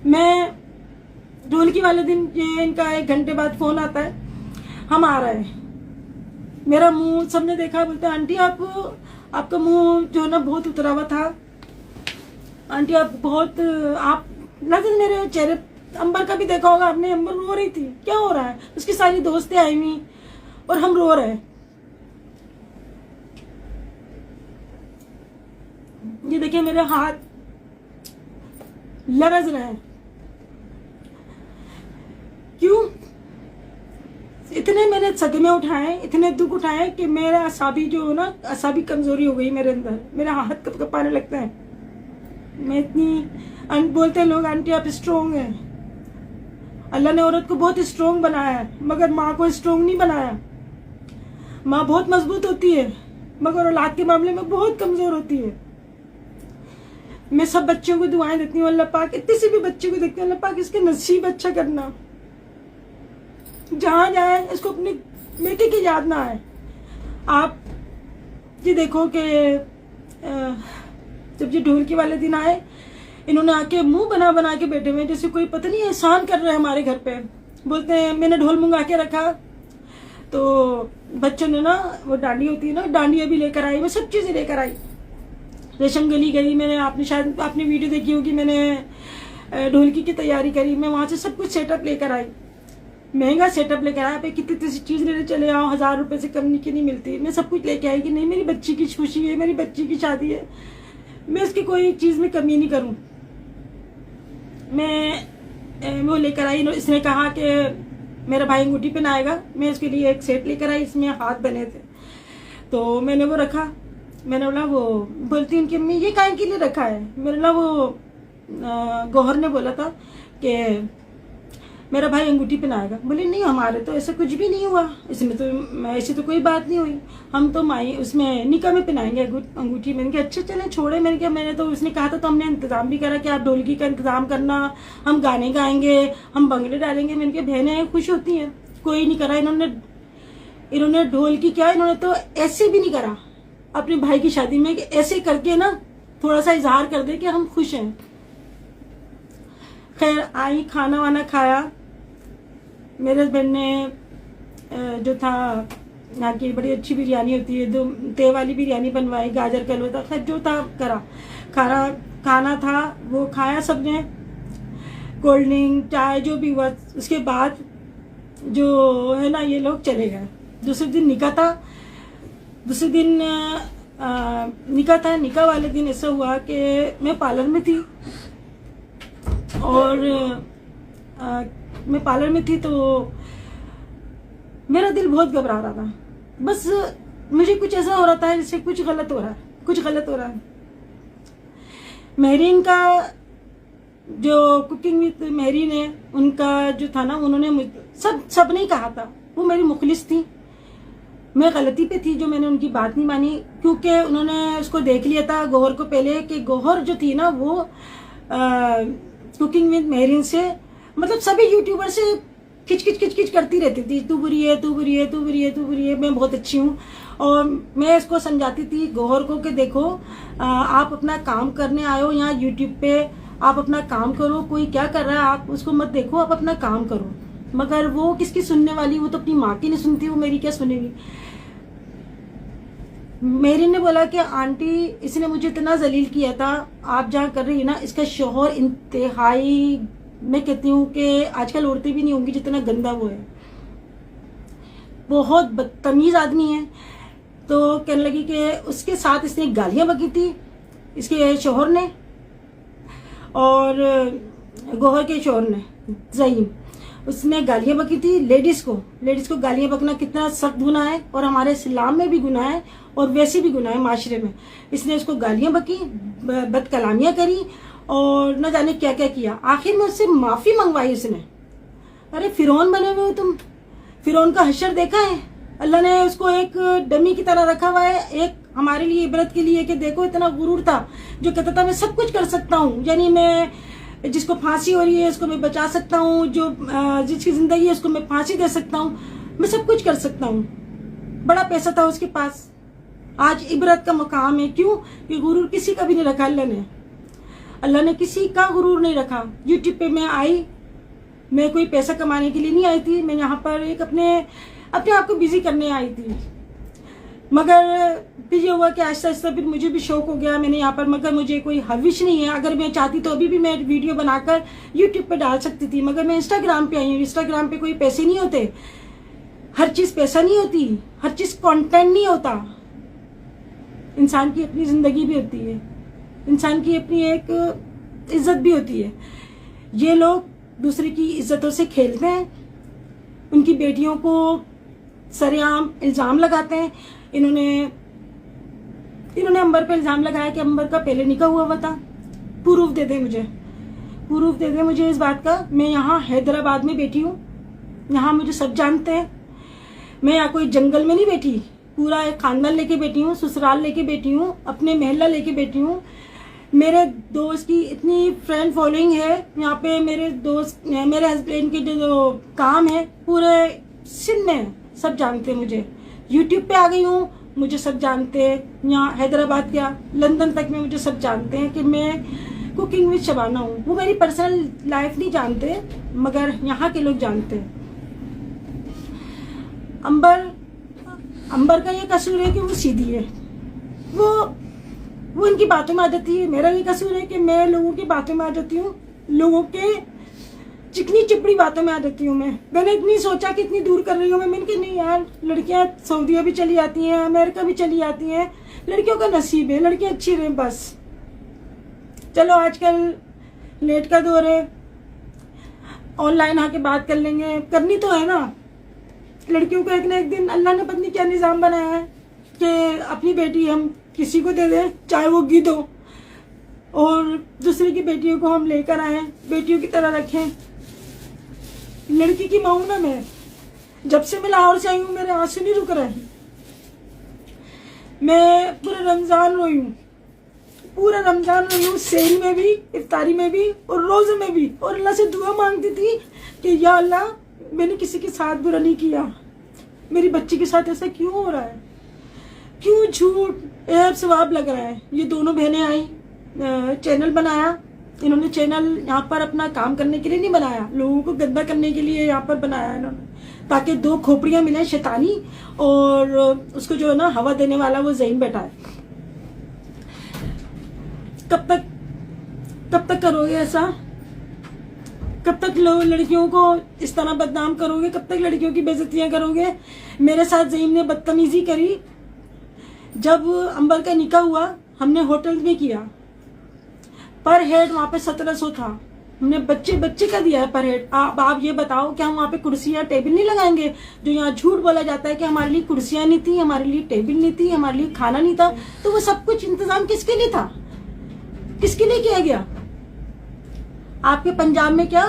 मैं ढोलकी वाले दिन ये इनका 1 घंटे बाद फोन आता है, हम आ रहे हैं। मेरा मुंह सबने देखा, बोलते आंटी आपका मुंह जो है ना बहुत उतरा हुआ था, आंटी आप लगता मेरे चेहरे। अंबर का भी देखा होगा आपने, अंबर रो रही थी, क्या हो रहा है, उसकी सारी दोस्तें आई हुई और हम रो रहे हैं। ये देखिए मेरे हाथ लरज रहे हैं। क्यों? इतने मैंने सदमे उठाए, इतने दुख उठाए कि मेरा असाबी जो ना, असाबी कमजोरी हो गई मेरे अंदर, मेरा हाथ कपकपाने लगता है। मैं इतनी बोलते हैं लोग आंटी आप स्ट्रोंग हैं। अल्लाह ने औरत को बहुत स्ट्रोंग बनाया है, मगर माँ को स्ट्रोंग नहीं बनाया। माँ बहुत मजबूत होती है मगर औलाद के मामले में बहुत कमजोर होती है। मैं सब बच्चों को दुआएं देती हूँ, अल्लाह पाक इतने से भी बच्चे को देखती हूँ, अल्लाह पाक इसके नसीब अच्छा करना, जहाँ जाए इसको अपनी बेटी की याद ना आए। आप ये देखो कि जब ये ढोलकी वाले दिन आए, इन्होंने आके मुंह बना बना के बैठे हुए जैसे कोई पता नहीं एहसान कर रहे हैं हमारे घर पे। बोलते हैं मैंने ढोल मंगा के रखा, तो बच्चों ने ना वो डांडी होती है ना, डांडिया भी लेकर आई, मैं सब चीजें लेकर आई। रेशम गली गई, मैंने आपने वीडियो देखी होगी, मैंने ढोलकी की तैयारी करी, मैं वहां से सब कुछ सेटअप लेकर आई, महंगा सेटअप लेकर आया। पे कितनी सी चीज लेने चले आओ, 1000 रुपए से कम की नहीं मिलती। मैं सब कुछ लेके आई कि नहीं मेरी बच्ची की खुशी है, मेरी बच्ची की शादी है, मैं इसकी कोई चीज में कमी नहीं करूं। मैं वो लेकर आई, इसने कहा कि मेरा भाई अंगूठी पहनाएगा, मैं उसके लिए एक सेट लेकर आई, इसमें हाथ बने थे, तो मैंने वो रखा। मैंने बोला, वो बोलती उनकी अम्मी ये काहे के लिए रखा है? मैंने बोला वो गौहर ने बोला था कि मेरा भाई अंगूठी पहनाएगा। बोले नहीं हमारे तो ऐसा कुछ भी नहीं हुआ, इसमें तो ऐसी तो कोई बात नहीं हुई, हम तो माई उसमें निकाह में पहनाएंगे अंगूठी। मैंने कहा अच्छा चले छोड़े। मैंने तो उसने कहा था तो हमने इंतजाम भी करा कि आप ढोलकी का इंतजाम करना, हम गाने गाएंगे, हम बंगले डालेंगे। मैंने कहा बहनें खुश होती हैं, कोई नहीं करा। इन्होंने ढोलकी क्या, इन्होंने तो ऐसे भी नहीं करा अपने भाई की शादी में कि ऐसे करके ना थोड़ा सा इजहार कर दे कि हम खुश हैं। खैर आई, खाना वाना खाया। मेरे हस्बैंड ने जो था यहाँ की बड़ी अच्छी बिरयानी होती है, 2 ते वाली बिरयानी बनवाई, गाजर का हलवा था, खैर जो था करा। खाना था वो खाया सबने, कोल्ड ड्रिंक चाय जो भी हुआ। उसके बाद जो है ना ये लोग चले गए। दूसरे दिन निकाह था, दूसरे दिन निकाह था। निकाह वाले दिन ऐसा हुआ कि मैं पार्लर में थी और मैं पार्लर में थी तो मेरा दिल बहुत घबरा रहा था। बस मुझे कुछ ऐसा हो रहा था जैसे कुछ गलत हो रहा है। महरीन का जो कुकिंग विद महरीन है, उनका जो था ना, उन्होंने सब नहीं कहा था, वो मेरी मुखलिस थी। मैं गलती पे थी जो मैंने उनकी बात नहीं मानी, क्योंकि उन्होंने उसको देख लिया था गौहर को पहले कि गौहर जो थी ना वो कुकिंग विद महरीन से, मतलब सभी यूट्यूबर से खिच करती रहती थी, तू बुरी है, मैं बहुत अच्छी हूँ। और मैं इसको समझाती थी गौहर को कि देखो आप अपना काम करने आए हो यहाँ यूट्यूब पे, आप अपना काम करो, कोई क्या कर रहा है आप उसको मत देखो, आप अपना काम करो। मगर वो किसकी सुनने वाली, वो तो अपनी माँ की नहीं सुनती, वो मेरी क्या सुनेगी। मेरी ने बोला कि आंटी इसने मुझे इतना जलील किया था, आप जहाँ कर रही है ना, इसका शौहर इंतहाई, मैं कहती हूँ कि आजकल औरतें भी नहीं होंगी जितना गंदा वो है, बहुत बदतमीज आदमी है। तो कहने लगी कि उसके साथ इसने गालियां बकी थी, इसके शौहर ने और गौहर के शौहर ने, ज़हीम, उसने गालियां बकी थी लेडीज को गालियां बकना कितना सख्त गुनाह है और हमारे इस्लाम में भी गुनाह है और वैसे भी गुनाह है माशरे में। इसने उसको गालियां बकी, बदकलामियां करी और न जाने क्या क्या किया। आखिर में उससे माफी मंगवाई उसने। अरे फिरौन बने हुए हो तुम, फिरौन का हशर देखा है? अल्लाह ने उसको एक डमी की तरह रखा हुआ है, एक हमारे लिए इबरत के लिए कि देखो इतना गुरूर था जो कहता था मैं सब कुछ कर सकता हूँ, यानी मैं जिसको फांसी हो रही है उसको मैं बचा सकता हूँ, जो जिसकी जिंदगी है उसको मैं फांसी दे सकता हूँ, मैं सब कुछ कर सकता हूँ। बड़ा पैसा था उसके पास, आज इबरत का मकाम है। क्यों? ये गुरूर किसी का भी नहीं रखा अल्लाह ने किसी का गुरूर नहीं रखा। यूट्यूब पे मैं आई, मैं कोई पैसा कमाने के लिए नहीं आई थी, मैं यहाँ पर एक अपने आप को बिजी करने आई थी। मगर फिर ये हुआ कि आहिस्ता आहिस्ता फिर मुझे भी शौक हो गया, मैंने यहाँ पर, मगर मुझे कोई हविश नहीं है। अगर मैं चाहती तो अभी भी मैं वीडियो बनाकर यूट्यूब पे डाल सकती थी, मगर मैं इंस्टाग्राम पे आई हूँ। इंस्टाग्राम पे कोई पैसे नहीं होते, हर चीज पैसा नहीं होती, हर चीज कंटेंट नहीं होता। इंसान की अपनी जिंदगी भी होती है, इंसान की अपनी एक इज्जत भी होती है। ये लोग दूसरे की इज्जतों से खेलते हैं, उनकी बेटियों को सरेआम इल्जाम लगाते हैं। इन्होंने अंबर पे इल्जाम लगाया कि अंबर का पहले निकाह हुआ था। प्रूफ दे दे मुझे इस बात का। मैं यहाँ हैदराबाद में बैठी हूँ, यहाँ मुझे सब जानते हैं। मैं यहाँ कोई जंगल में नहीं बैठी, पूरा एक खानदान लेके बैठी हूँ, ससुराल लेके बैठी हूँ, अपने महल्ला लेके बैठी हूँ। मेरे दोस्त की इतनी फ्रेंड फॉलोइंग है यहाँ पे, मेरे दोस्त, मेरे हस्बैंड के जो काम है पूरे सिंध में सब जानते हैं मुझे। यूट्यूब पे आ गई हूँ, मुझे सब जानते हैं। यहाँ हैदराबाद क्या लंदन तक में मुझे सब जानते हैं कि मैं कुकिंग विद शबाना हूँ। वो मेरी पर्सनल लाइफ नहीं जानते, मगर यहाँ के लोग जानते हैं। अंबर का ये कसूर है कि वो सीधी है, वो इनकी बातों में आ जाती है। मेरा ये कसूर है कि मैं लोगों की बातों में आ जाती हूँ, लोगों के चिकनी चिपड़ी बातों में आ जाती हूँ। मैंने इतनी सोचा कि इतनी दूर कर रही हूँ मैंने कि नहीं यार, लड़कियां सऊदीया भी चली जाती हैं, अमेरिका भी चली जाती हैं, लड़कियों का नसीब है, लड़कियां अच्छी रहें बस। चलो आजकल नेट का दौर है, ऑनलाइन आके बात कर लेंगे, करनी तो है ना। लड़कियों को एक ना एक दिन अल्लाह ने पता नहीं क्या निज़ाम बनाया है कि अपनी बेटी हम किसी को दे दें, चाहे वो गिद्ध हो, और दूसरे की बेटियों को हम लेकर आए, बेटियों की तरह रखें। लड़की की माँ हूं ना मैं, जब से मैं लाहौर से आई हूँ मेरे आंसू नहीं रुक रहे। मैं पूरा रमजान रोई हूँ, पूरा रमजान रोई हूँ, सेहरी में भी, इफ्तारी में भी और रोजे में भी। और अल्लाह से दुआ मांगती थी कि या अल्लाह मैंने किसी के साथ बुरा नहीं किया, मेरी बच्ची के साथ ऐसा क्यों हो रहा है, क्यों झूठ ऐब सवाब लग रहा है। ये दोनों बहनें आई, चैनल बनाया इन्होंने। चैनल यहाँ पर अपना काम करने के लिए नहीं बनाया, लोगों को गंदा करने के लिए यहाँ पर बनाया इन्होंने, ताकि दो खोपड़ियां मिले, शैतानी और उसको जो है ना हवा देने वाला वो ज़हीन बैठा है। कब तक करोगे ऐसा? कब तक लोग लड़कियों को इस तरह बदनाम करोगे? कब तक लड़कियों की बेइज्जतियां करोगे? मेरे साथ ज़हीन ने बदतमीजी करी। जब अंबर का निकाह हुआ हमने होटल में किया, पर हेड वहाँ पे 1700 था, हमने बच्चे का दिया है पर हेड। आप ये बताओ क्या हम वहाँ पे कुर्सियाँ टेबल नहीं लगाएंगे? जो यहाँ झूठ बोला जाता है कि हमारे लिए कुर्सियाँ नहीं थी, हमारे लिए टेबल नहीं थी, हमारे लिए खाना नहीं था, तो वो सब कुछ इंतजाम किसके लिए था, किसके लिए किया गया? आपके पंजाब में क्या,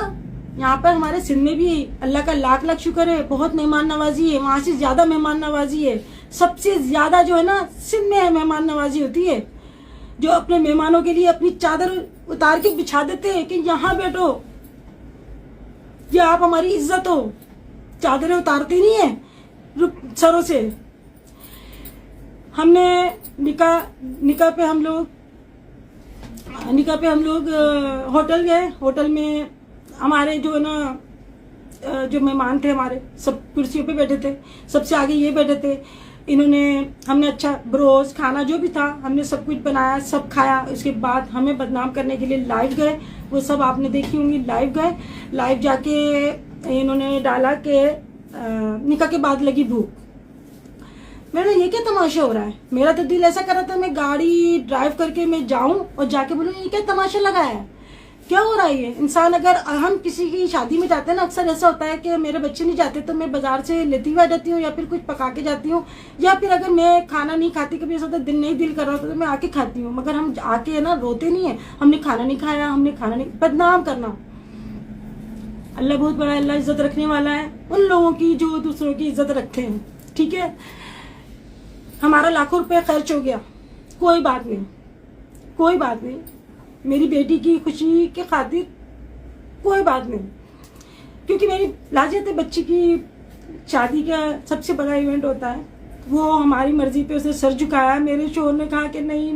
यहाँ पर हमारे सिंध में भी अल्लाह का लाख लाख शुक्र है, बहुत मेहमान नवाजी है, वहां से ज्यादा मेहमान नवाजी है। सबसे ज्यादा जो है ना सिंध में मेहमान नवाजी होती है, जो अपने मेहमानों के लिए अपनी चादर उतार के बिछा देते हैं कि यहाँ बैठो, ये आप हमारी इज्जत हो। चादरें उतारते नहीं है सरों से। हमने निकाह पे हम लोग होटल गए। होटल में हमारे जो है ना जो मेहमान थे हमारे सब कुर्सियों पे बैठे थे, सबसे आगे ये बैठे थे। इन्होंने हमने अच्छा ब्रोस खाना जो भी था हमने सब कुछ बनाया, सब खाया। उसके बाद हमें बदनाम करने के लिए लाइव गए, वो सब आपने देखी होंगी। लाइव गए, लाइव जाके इन्होंने डाला कि निकाह के बाद लगी भूख। मैंने ये क्या तमाशा हो रहा है? मेरा तो दिल ऐसा कर रहा था मैं गाड़ी ड्राइव करके मैं जाऊं और जाके बोलूं ये क्या तमाशा लगा है, क्या हो रहा है ये। इंसान अगर हम किसी की शादी में जाते हैं ना, अक्सर ऐसा होता है कि मेरे बच्चे नहीं जाते तो मैं बाजार से लेती हुई आ जाती हूँ या फिर कुछ पका के जाती हूँ, या फिर अगर मैं खाना नहीं खाती, कभी ऐसा होता दिल नहीं दिल कर रहा होता तो मैं आके खाती हूँ। मगर हम आके ना रोते नहीं है, हमने खाना नहीं खाया, हमने खाना नहीं। बदनाम करना, अल्लाह बहुत बड़ा, अल्लाह इज्जत रखने वाला है उन लोगों की जो दूसरों की इज्जत रखते हैं। ठीक है, हमारा लाखों रुपए खर्च हो गया, कोई बात नहीं, कोई बात नहीं। मेरी बेटी की खुशी के खातिर कोई बात नहीं, क्योंकि मेरी लाजियत बच्ची की शादी का सबसे बड़ा इवेंट होता है। वो हमारी मर्जी पे उसने सर झुकाया। मेरे शोहर ने कहा कि नहीं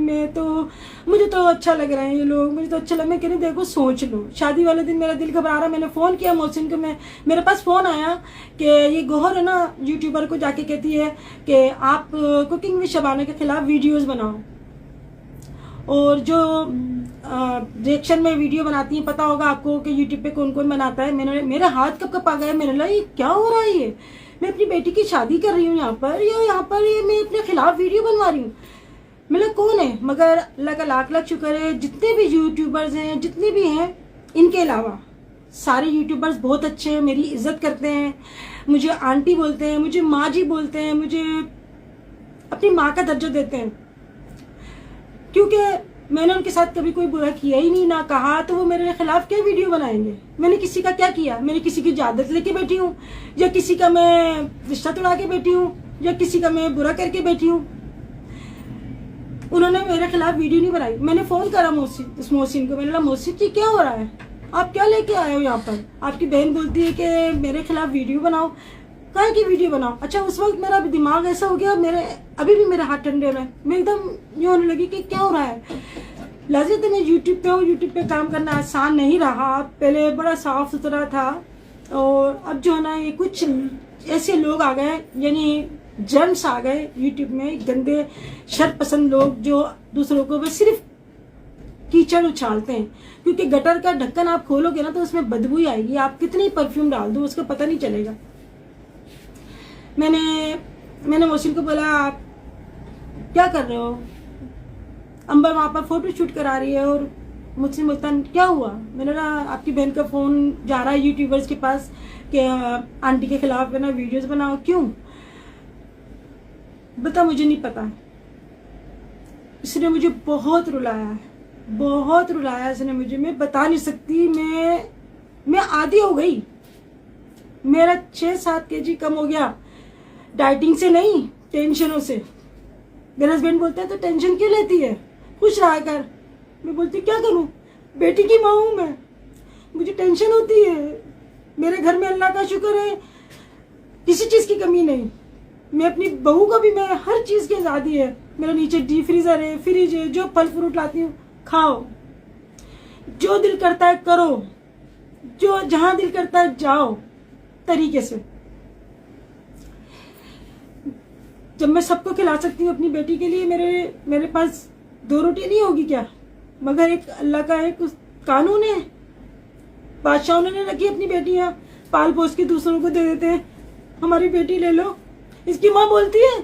मुझे तो अच्छा लग रहा है ये लोग, मुझे तो अच्छा लग। मैं कह रही देखो सोच लो, शादी वाले दिन मेरा दिल घबरा रहा। मैंने फ़ोन किया मोहसिन को, मेरे पास फ़ोन आया कि ये गोहर है ना यूट्यूबर को जाके कहती है कि आप कुकिंग विद शबाना के खिलाफ वीडियोज़ बनाओ, और जो रिएक्शन में वीडियो बनाती हैं, पता होगा आपको कि यूट्यूब पे कौन कौन बनाता है। मेरा हाथ कब कब आ गया, मैंने लगा ये क्या हो रहा है, ये मैं अपनी बेटी की शादी कर रही हूँ यहाँ पर ये मैं अपने खिलाफ वीडियो बनवा रही हूँ। मतलब कौन है, मगर अल्लाह का लाख लाख शुक्र है जितने भी यूट्यूबर्स हैं, जितने भी हैं, इनके अलावा सारे यूट्यूबर्स बहुत अच्छे हैं, मेरी इज्जत करते हैं, मुझे आंटी बोलते हैं, मुझे माँ जी बोलते हैं, मुझे अपनी माँ का दर्जा देते हैं, क्योंकि मैंने उनके साथ कभी कोई बुरा किया ही नहीं, ना कहा। तो वो मेरे खिलाफ क्या वीडियो बनाएंगे? मैंने किसी का क्या किया? मैंने किसी की इजाजत लेके बैठी हूँ, या किसी का मैं रिश्ता तोड़ा के बैठी हूँ, या किसी का मैं बुरा करके बैठी हूँ? उन्होंने मेरे खिलाफ वीडियो नहीं बनाई। मैंने फोन करा मोहसिन को, मैंने बोला मोहसिन जी क्या हो रहा है, आप क्या लेके आए हो यहाँ पर? आपकी बहन बोलती है कि मेरे खिलाफ वीडियो बनाओ। कहाँ की वीडियो बनाओ? अच्छा, उस वक्त मेरा दिमाग ऐसा हो गया, अभी भी मेरे हाथ ठंडे हो रहे हैं। मैं एकदम ये होने लगी कि क्या हो रहा है। लाजित मैं यूट्यूब पे हूँ, यूट्यूब पे काम करना आसान नहीं रहा। पहले बड़ा साफ सुथरा था, और अब जो है ना ये कुछ ऐसे लोग आ गए, यानी जर्म्स आ गए यूट्यूब में, गंदे शर पसंद लोग जो दूसरों को बस सिर्फ कीचड़ उछालते हैं। क्योंकि गटर का ढक्कन आप खोलोगे ना तो उसमें बदबू ही आएगी, आप कितनी परफ्यूम डाल दो उसका पता नहीं चलेगा। मैंने मोहसिन को बोला आप क्या कर रहे हो? अंबर वहाँ पर फोटो शूट करा रही है, और मुझसे बोलता क्या हुआ? मैंने कहा आपकी बहन का फोन जा रहा है यूट्यूबर्स के पास कि आंटी के खिलाफ है ना वीडियोस बनाओ। क्यों? बता मुझे नहीं पता। इसने मुझे बहुत रुलाया, बहुत रुलाया इसने मुझे, मैं बता नहीं सकती। मैं आदी हो गई। मेरा 6-7 kg कम हो गया, डाइटिंग से नहीं, टेंशनों से। मेरे हस्बैंड बोलते हैं तो टेंशन क्यों लेती है, खुश रहा कर। मैं बोलती क्या करूं, बेटी की माँ हूं मैं, मुझे टेंशन होती है। मेरे घर में अल्लाह का शुक्र है किसी चीज की कमी नहीं। मैं अपनी बहू को भी, मैं हर चीज की आज़ादी है। मेरा नीचे डीप फ्रीजर है, फ्रिज है, जो फल फ्रूट लाती हूँ खाओ, जो दिल करता है करो, जो जहां दिल करता है जाओ तरीके से। जब मैं सबको खिला सकती हूँ अपनी बेटी के लिए, मेरे पास 2 रोटी नहीं होगी क्या? मगर एक अल्लाह का एक कानून है, बादशाहों ने रखी अपनी बेटियां, पाल पोस के दूसरों को दे देते हैं। हमारी बेटी ले लो। इसकी माँ बोलती है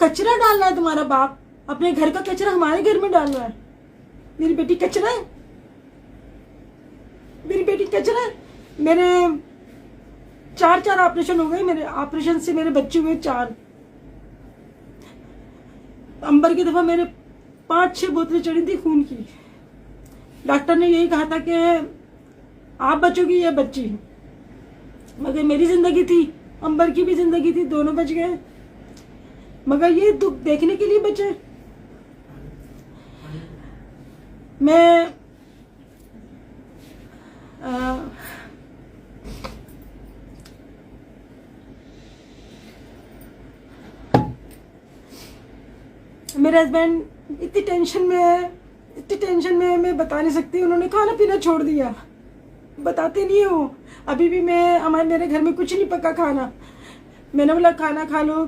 कचरा डालना है तुम्हारा बाप, अपने घर का कचरा हमारे घर में डालना है। मेरी बेटी कचरा है, मेरी बेटी कचरा है। मेरे 4 ऑपरेशन हो गए, मेरे ऑपरेशन से मेरे बच्चे हुए 4। अंबर की दफा मेरे 5-6 बोतलें चढ़ी थी खून की। डॉक्टर ने यही कहा था कि आप बचोगी या बच्ची, मगर मेरी जिंदगी थी, अंबर की भी जिंदगी थी, दोनों बच गए। मगर ये दुख देखने के लिए बचे। मैं मेरे हस्बैंड इतनी टेंशन में है, इतनी टेंशन में मैं बता नहीं सकती। उन्होंने खाना पीना छोड़ दिया, बताते नहीं हो। अभी भी मेरे घर में कुछ नहीं पका खाना। मैंने बोला खाना खा लो,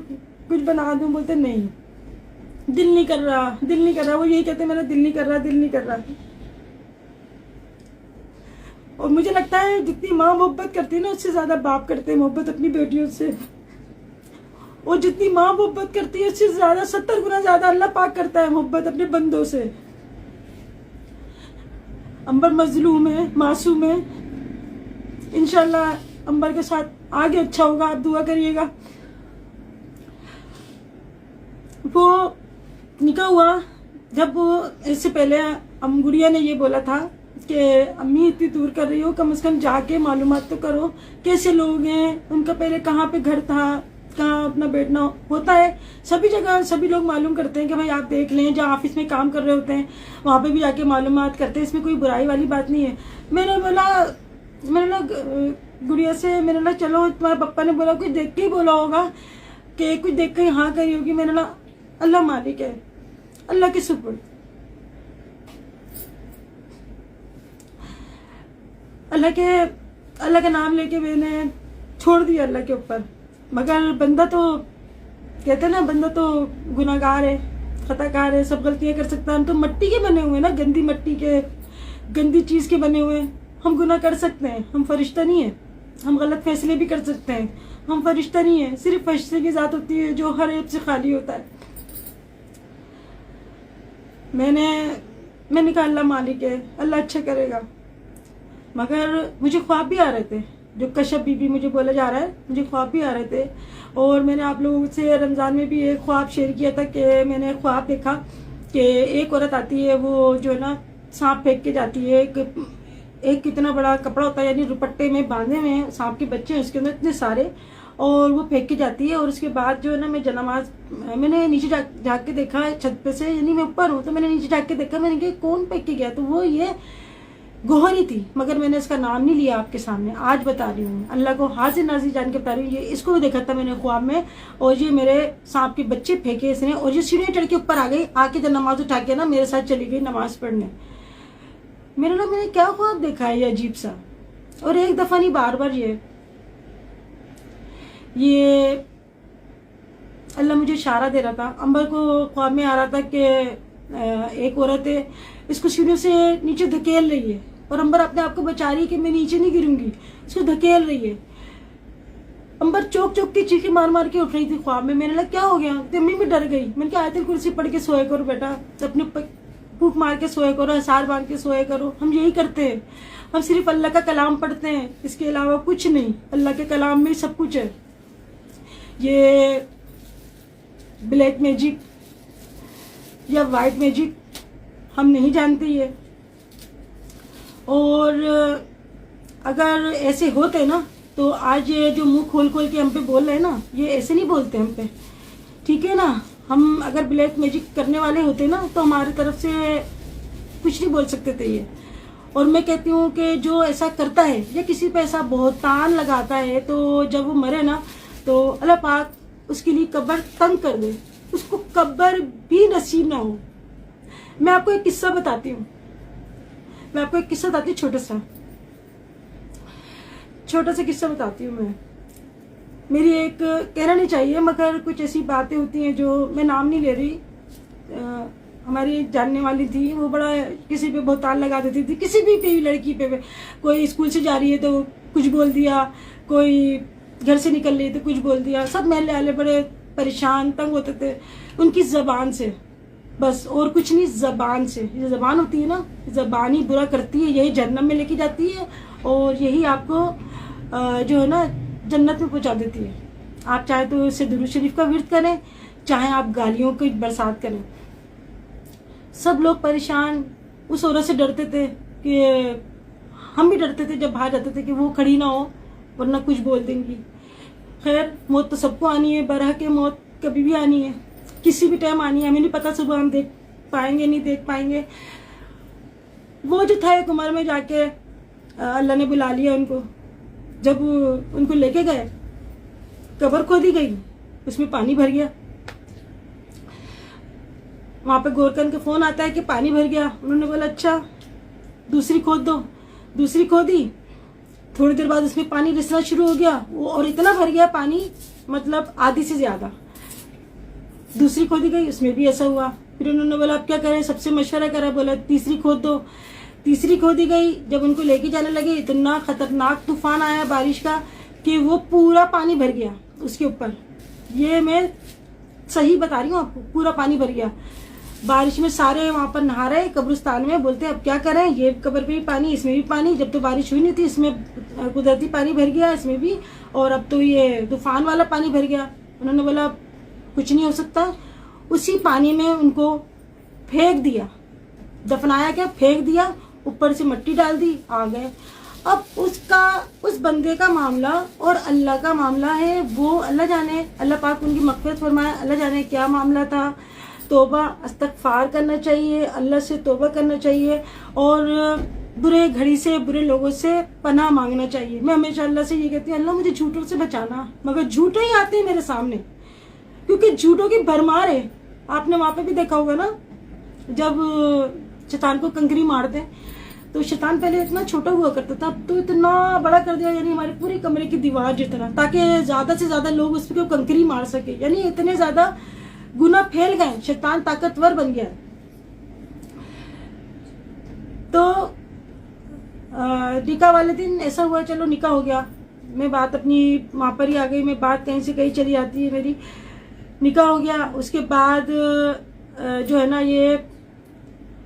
कुछ बना दूं, बोलते नहीं, दिल नहीं कर रहा, दिल नहीं कर रहा। वो यही कहते मेरा दिल नहीं कर रहा, दिल नहीं कर रहा। और मुझे लगता है जितनी माँ मोहब्बत करती है ना, उससे ज्यादा बाप करते हैं मोहब्बत अपनी बेटियों से। और जितनी माँ मोहब्बत करती है उससे ज्यादा 70 गुना ज्यादा अल्लाह पाक करता है मोहब्बत अपने बंदों से। अंबर मजलूम है, मासूम है। इंशाल्लाह अंबर के साथ आगे अच्छा होगा, आप दुआ करिएगा। वो निकाह हुआ, जब इससे पहले गुड़िया ने ये बोला था कि अम्मी इतनी दूर कर रही हो, कम से कम जाके मालूमात तो करो कैसे लोग हैं, उनका पहले कहाँ पे घर था, कहाँ अपना बैठना होता है। सभी जगह सभी लोग मालूम करते हैं कि भाई आप देख लें, जहाँ ऑफिस में काम कर रहे होते हैं वहाँ पे भी जाके मालूमात करते हैं, इसमें कोई बुराई वाली बात नहीं है। मैंने बोला गुड़िया से, मैंने बोला चलो, तुम्हारे पापा ने बोला कुछ देख के ही बोला होगा कि कुछ देख के हाँ करी होगी। मैंने बोला अल्लाह मालिक है, अल्लाह के सुपुर्द। अल्लाह के नाम लेके मैंने छोड़ दिया अल्लाह के ऊपर। मगर बंदा तो कहते हैं ना, बंदा तो गुनाहगार है, खताकार है, सब गलतियां कर सकता है। हम तो मिट्टी के बने हुए हैं ना, गंदी मिट्टी के, गंदी चीज के बने हुए हैं। हम गुनाह कर सकते हैं, हम फरिश्ता नहीं है। हम गलत फैसले भी कर सकते हैं, हम फरिश्ता नहीं है। सिर्फ फरिश्ते की जात होती है जो हर ऐब से खाली होता है। मैंने कहा अल्लाह मालिक है, अल्लाह अच्छा करेगा। मगर मुझे ख्वाब भी आ रहे थे, जो कश्यप बीबी मुझे बोला जा रहा है, मुझे ख्वाब भी आ रहे थे। और मैंने आप लोगों से रमज़ान में भी एक ख्वाब शेयर किया था कि मैंने ख्वाब देखा कि एक औरत आती है, वो जो है ना सांप फेंक के जाती है। एक कितना बड़ा कपड़ा होता है, यानी दुपट्टे में बांधे हुए हैं सांप के बच्चे हैं उसके अंदर इतने सारे, और वो फेंक के जाती है। और उसके बाद जो है ना, मैं जनामाज मैंने नीचे झाँक के देखा छत पे से, यानी मैं ऊपर हूँ तो मैंने नीचे झाँक के देखा, मैंने कहा कौन फेंक के गया, तो वो ये गोहरी थी। मगर मैंने इसका नाम नहीं लिया आपके सामने, आज बता रही हूँ, अल्लाह को हाजिर नाजिर जान के बता रही हूँ। ये इसको भी देखा था मैंने ख्वाब में, और ये मेरे सांप के बच्चे फेंके इसने, और ये सीढ़ियाँ चढ़ के ऊपर आ गई, आके जब नमाज उठा के ना मेरे साथ चली गई नमाज पढ़ने। मैंने क्या ख्वाब देखा है ये अजीब सा। और एक दफा नहीं, बार बार ये अल्लाह मुझे इशारा दे रहा था। अंबर को ख्वाब में आ रहा था कि एक औरत है, इसको सीढ़ियों से नीचे धकेल रही है, और अंबर अपने आप को बचा रही है कि मैं नीचे नहीं गिरूंगी, इसको धकेल रही है। अंबर चौक चौक की चीखें मार मार के उठ रही थी ख्वाब में। मैंने लगा क्या हो गया, अम्मी भी डर गई। मैंने कहा आयतुल कुर्सी पढ़ के सोए करो बेटा, अपने फूक मार के सोए करो, हसार बांध के सोए करो। हम यही करते हैं, हम सिर्फ अल्लाह का कलाम पढ़ते हैं, इसके अलावा कुछ नहीं। अल्लाह के कलाम में सब कुछ है। ये ब्लैक मैजिक या वाइट मैजिक हम नहीं जानते ये। और अगर ऐसे होते ना, तो आज ये जो मुंह खोल खोल के हम पे बोल रहे हैं ना, ये ऐसे नहीं बोलते हम पे, ठीक है ना। हम अगर ब्लैक मैजिक करने वाले होते ना, तो हमारी तरफ से कुछ नहीं बोल सकते थे ये। और मैं कहती हूँ कि जो ऐसा करता है या किसी पे ऐसा बहुतान लगाता है, तो जब वो मरे ना, तो अल्लाह पाक उसके लिए कब्र तंग कर दे, उसको कब्र भी नसीब ना हो। मैं आपको एक किस्सा बताती हूँ, छोटा सा किस्सा बताती हूँ। मैं मेरी एक, कहना नहीं चाहिए मगर कुछ ऐसी बातें होती हैं जो मैं नाम नहीं ले रही। हमारी जानने वाली थी, वो बड़ा किसी पे बहुतान लगा देती थी, किसी भी लड़की पे। कोई स्कूल से जा रही है तो कुछ बोल दिया, कोई घर से निकल रही है तो कुछ बोल दिया। सब महल्ले वाले बड़े परेशान तंग होते थे उनकी जबान से, बस और कुछ नहीं, जबान से। ये जबान होती है ना, जबान ही बुरा करती है, यही जहन्नम में लेके जाती है, और यही आपको जो है ना जन्नत में पहुंचा देती है। आप चाहे तो इससे दुरूद शरीफ का विर्द करें, चाहे आप गालियों की बरसात करें। सब लोग परेशान उस औरत से डरते थे, कि हम भी डरते थे जब बाहर जाते थे कि वो खड़ी ना हो वरना कुछ बोल देंगी। खैर, मौत तो सबको आनी है, बरहक मौत कभी भी आनी है, किसी भी टाइम आनी है। हमें नहीं पता सुबह हम देख पाएंगे नहीं देख पाएंगे। वो जो था एक उम्र में जाके अल्लाह ने बुला लिया उनको। जब उनको लेके गए, कब्र खोदी गई, उसमें पानी भर गया। वहां पे गोरकन का फोन आता है कि पानी भर गया। उन्होंने बोला अच्छा दूसरी खोद दो। दूसरी खोदी थोड़ी देर बाद उसमें पानी रिसना शुरू हो गया और इतना भर गया पानी, मतलब आधी से ज्यादा। दूसरी खोदी गई, उसमें भी ऐसा हुआ। फिर उन्होंने बोला अब क्या करें, सबसे मशवरा करा, बोला तीसरी खोद दो। तीसरी खोदी गई, जब उनको लेके जाने लगे इतना खतरनाक तूफान आया बारिश का कि वो पूरा पानी भर गया उसके ऊपर। ये मैं सही बता रही हूँ आपको, पूरा पानी भर गया। बारिश में सारे वहां पर नहा रहे कब्रिस्तान में, बोलते अब क्या करें, ये कब्र पे भी पानी, इसमें भी पानी। जब तो बारिश हुई नहीं थी, इसमें कुदरती पानी भर गया, इसमें भी, और अब तो ये तूफान वाला पानी भर गया। उन्होंने बोला कुछ नहीं हो सकता। उसी पानी में उनको फेंक दिया, दफनाया क्या, फेंक दिया, ऊपर से मिट्टी डाल दी, आ गए। अब उस बंदे का मामला और अल्लाह का मामला है, वो अल्लाह जाने, अल्लाह पाक उनकी मग़फ़िरत फरमाए, अल्लाह जाने क्या मामला था। तौबा इस्तग़फ़ार करना चाहिए, अल्लाह से तौबा करना चाहिए और बुरे घड़ी से, बुरे लोगों से पनाह मांगना चाहिए। मैं हमेशा अल्लाह से ये कहती हूँ, अल्लाह मुझे झूठों से बचाना, मगर झूठे ही आते हैं मेरे सामने, क्योंकि झूठों की भरमार है। आपने वहां पे भी देखा होगा ना, जब शैतान को कंकरी मारते हैं तो शैतान पहले इतना छोटा हुआ करता था, अब तो इतना बड़ा कर दिया, यानी हमारे पूरे कमरे की दीवार जितना, ताकि ज्यादा से ज्यादा लोग उस पर कंकरी मार सके। यानी इतने ज्यादा गुना फैल गए, शैतान ताकतवर बन गया। तो निकाह वाले दिन ऐसा हुआ, चलो निकाह हो गया, मैं बात अपनी वहां पर ही आ गई, मैं बात कहीं से कहीं चली जाती है मेरी। निकाह हो गया, उसके बाद जो है ना, ये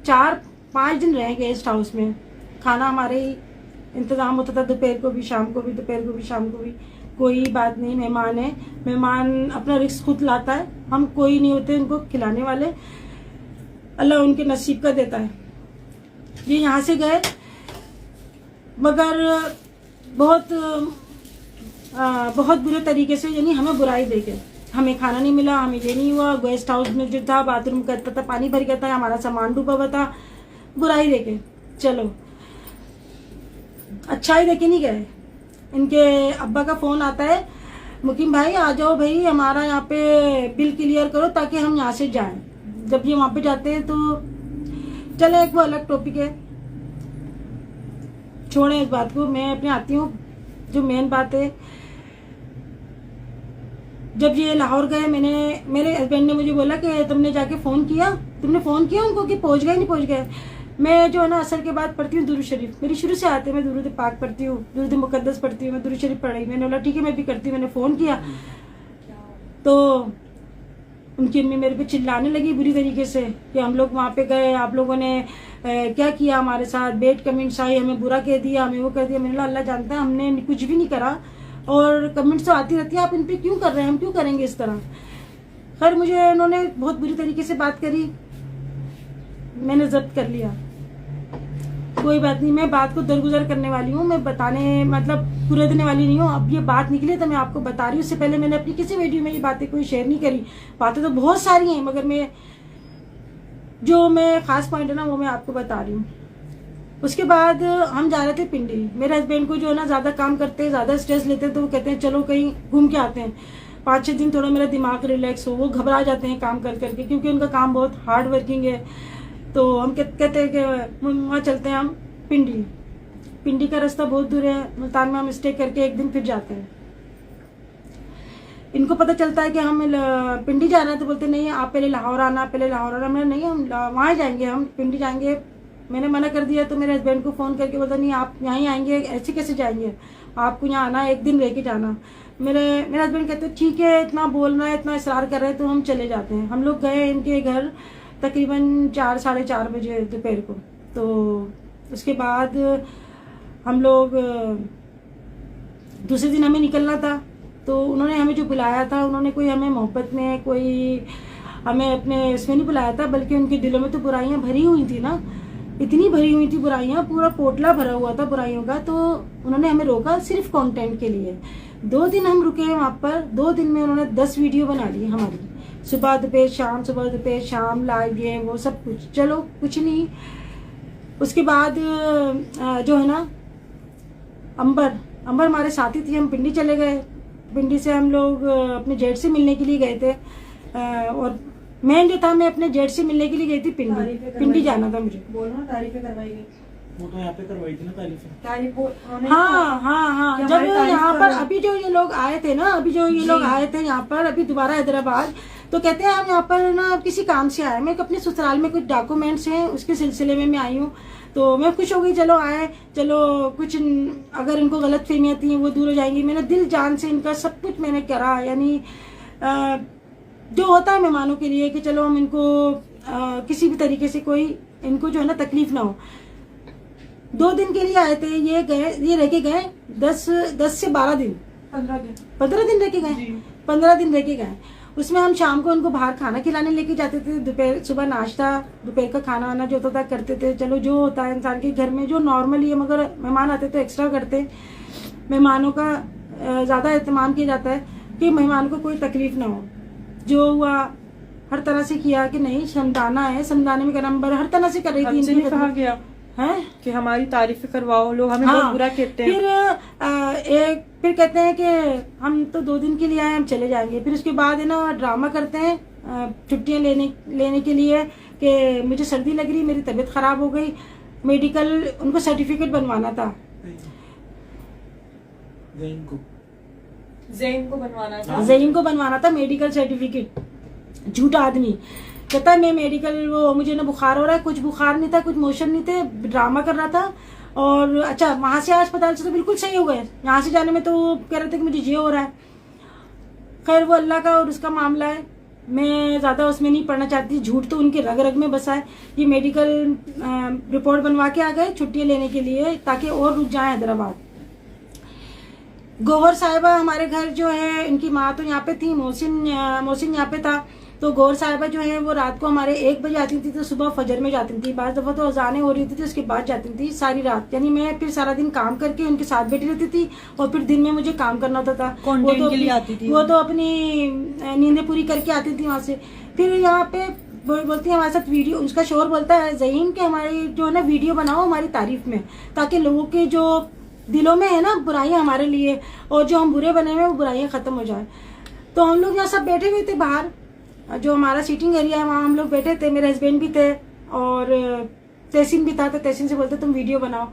4-5 दिन रह गए गेस्ट हाउस में। खाना हमारे ही इंतजाम होता था, दोपहर को भी, शाम को भी, दोपहर को भी, शाम को भी। कोई बात नहीं, मेहमान है, मेहमान अपना रिस्क खुद लाता है, हम कोई नहीं होते उनको खिलाने वाले, अल्लाह उनके नसीब का देता है। ये यहाँ से गए, मगर बहुत बुरे तरीके से, यानी हमें बुराई दे गए। हमें खाना नहीं मिला, हमें ये नहीं हुआ, गेस्ट हाउस में जो था बाथरूम का इतना पानी भर गया था, हमारा सामान डूबा हुआ था, बुराई देके। चलो अच्छाई देके नहीं गए। इनके अब्बा का फोन आता है, मुकीम भाई आ जाओ भाई, हमारा यहाँ पे बिल क्लियर करो ताकि हम यहाँ से जाएं। जब ये वहां पे जाते हैं तो चले, एक वो अलग टॉपिक है, छोड़े इस बात को, मैं अपने आती हूँ। जो मेन बात है, जब ये लाहौर गए, मेरे हस्बैंड ने मुझे बोला कि तुमने जाके फोन किया उनको कि पहुंच गए नहीं पहुंच गए। मैं जो है ना असर के बाद पढ़ती हूँ दुरूद शरीफ, मेरी शुरू से आते हैं, मैं दुरूद पाक पढ़ती हूँ, दुरूद मुकद्दस पढ़ती हूँ, मैं दुरूद शरीफ पढ़ रही। मैंने बोला ठीक है मैं भी करती हूँ। मैंने फोन किया तो उनकी अम्मी मेरे पे चिल्लाने लगी बुरी तरीके से कि हम लोग वहां पे गए, आप लोगों ने क्या किया हमारे साथ, बेड कमेंट्स आई, हमें बुरा कह दिया, हमें वो कर दिया। मैंने बोला अल्लाह जानता है, हमने कुछ भी नहीं करा, और कमेंट्स तो आती रहती है, आप इन पे क्यों कर रहे हैं, हम क्यों करेंगे इस तरह। खैर मुझे उन्होंने बहुत बुरी तरीके से बात करी, मैंने जब्त कर लिया। कोई बात नहीं, मैं बात को दरगुजर करने वाली हूँ, मैं बताने मतलब पूरे देने वाली नहीं हूँ। अब ये बात निकली तो मैं आपको बता रही हूँ। उससे पहले मैंने अपनी किसी वीडियो में ये बातें कोई शेयर नहीं करी। बातें तो बहुत सारी हैं, मगर मैं खास पॉइंट है ना वो मैं आपको बता रही हूँ। उसके बाद हम जा रहे थे पिंडी। मेरे हस्बैंड को जो है ना ज्यादा काम करते हैं, ज्यादा स्ट्रेस लेते हैं, तो वो कहते हैं चलो कहीं घूम के आते हैं, 5-6 दिन थोड़ा मेरा दिमाग रिलैक्स हो। वो घबरा जाते हैं काम कर करके, क्योंकि उनका काम बहुत हार्ड वर्किंग है। तो हम कहते हैं कि वहाँ चलते हैं हम पिंडी का रास्ता बहुत दूर है, मुल्तान में हम स्टे करके एक दिन फिर जाते हैं। इनको पता चलता है कि हम पिंडी जा रहे हैं, तो बोलते नहीं आप पहले लाहौर आना, मैंने नहीं हम वहाँ जाएंगे, हम पिंडी जाएंगे। मैंने मना कर दिया, तो मेरे हस्बैंड को फोन करके बोलता नहीं आप यहाँ आएंगे, ऐसे कैसे जाएंगे, आपको यहाँ आना, एक दिन रह के जाना। मेरे हस्बैंड कहते ठीक है, इतना बोलना है, इतना इसरार कर रहे हैं, तो हम चले जाते हैं। हम लोग गए इनके घर तकरीबन 4-4:30 बजे दोपहर को। तो उसके बाद हम लोग दूसरे दिन हमें निकलना था, तो उन्होंने हमें जो बुलाया था, उन्होंने कोई हमें मोहब्बत में, कोई हमें अपने इसमें नहीं बुलाया था, बल्कि उनके दिलों में तो बुराइयां भरी हुई थी ना, इतनी भरी हुई थी बुराइयां, पूरा पोटला भरा हुआ था बुराइयों का। तो उन्होंने हमें रोका सिर्फ कंटेंट के लिए। 2 दिन हम रुके वहां पर। 2 दिन में उन्होंने 10 वीडियो बना ली हमारी, सुबह दोपहर शाम, सुबह दोपहर शाम, लाइव ये वो सब कुछ। चलो कुछ नहीं। उसके बाद जो है ना अंबर हमारे साथी थी, हम पिंडी चले गए। पिंडी से हम लोग अपने जेठ से मिलने के लिए गए थे, और मेन जो था मैं अपने जेठ से मिलने के लिए गई थी पिंडी जाना था मुझे। बोलो तारीफें करवाई गई। वो तो यहाँ पे करवाई थी ना तारीफ। हाँ हाँ हाँ, जब यहाँ पर अभी जो ये लोग आए थे ना, अभी जो ये लोग आए थे यहाँ पर अभी दोबारा हैदराबाद, तो कहते हैं हम यहाँ पर ना किसी काम से आए, मैं अपने ससुराल में कुछ डॉक्यूमेंट्स हैं उसके सिलसिले में मैं आई हूँ। तो मैं खुश हो गई, चलो आए, चलो कुछ अगर इनको गलत फहमियाँ थी वो दूर हो जाएंगी। मैंने दिल जान से इनका सब कुछ मैंने करा, यानी जो होता है मेहमानों के लिए कि चलो हम इनको किसी भी तरीके से कोई इनको जो है ना तकलीफ ना हो। 2 दिन के लिए आए थे, ये रह के गए 10 से 12 दिन, 15 दिन रह के गए, 15 दिन रह के गए। उसमें हम शाम को उनको बाहर खाना खिलाने लेके जाते थे, दोपहर सुबह नाश्ता, दोपहर का खाना आना जो होता था करते थे। चलो जो होता है इंसान के घर में जो नॉर्मली है, मगर मेहमान आते तो एक्स्ट्रा करते। मेहमानों का ज़्यादा एहतमाम किया जाता है कि मेहमान को कोई तकलीफ ना हो। जो हुआ हर तरह से किया कि नहीं समझाना है, समझाने में क्या नंबर हर तरह से कर रही थी। इनसे कहा गया है कि हमारी तारीफ करवाओ, लोग हमें बहुत बुरा कहते हैं। फिर कहते हैं कि हम तो 2 दिन के लिए आए, हम चले जाएंगे। फिर उसके बाद है ना ड्रामा करते हैं छुट्टियां लेने के लिए कि मुझे सर्दी लग रही, मेरी तबीयत खराब हो गई, मेडिकल उनको सर्टिफिकेट बनवाना था, ज़ैन को बनवाना था मेडिकल सर्टिफिकेट। झूठा आदमी कहता है मैं मेडिकल, वो मुझे ना बुखार हो रहा है, कुछ बुखार नहीं था, कुछ मोशन नहीं थे, ड्रामा कर रहा था। और अच्छा वहां से अस्पताल से तो बिल्कुल सही हो गए, यहाँ से जाने में तो कह रहे थे कि मुझे ये हो रहा है। खैर वो अल्लाह का और उसका मामला है, मैं ज्यादा उसमें नहीं पढ़ना चाहती। झूठ तो उनके रग रग में बसा है। ये मेडिकल रिपोर्ट बनवा के आ गए छुट्टियां लेने के लिए ताकि और रुक जाए हैदराबाद। गौहर साहिबा हमारे घर जो है, इनकी माँ तो यहाँ पे थी, मोहसिन यहाँ पे था। तो गौहर साहिबा जो है वो रात को हमारे 1 बजे आती थी, तो सुबह फजर में जाती थी। बाज़ दफ़ा तो अजानें हो रही थी उसके बाद जाती थी सारी रात। यानी मैं फिर सारा दिन काम करके उनके साथ बैठी रहती थी और फिर दिन में मुझे काम करना होता था। वो तो अपनी नींदें पूरी करके आती थी वहाँ से। फिर यहाँ पे बोलती है हमारे साथ वीडियो, उसका शोर बोलता है ज़हीन के हमारी जो है ना वीडियो बनाओ हमारी तारीफ में, ताकि लोगों के जो दिलों में है ना बुराइयां हमारे लिए और जो हम बुरे बने हुए वो बुराइयां खत्म हो जाए। तो हम लोग यहाँ सब बैठे हुए थे बाहर, जो हमारा सीटिंग एरिया है वहाँ हम लोग बैठे थे। मेरे हस्बैंड भी थे और तहसीन भी था। तो तहसीन से बोलते तुम वीडियो बनाओ।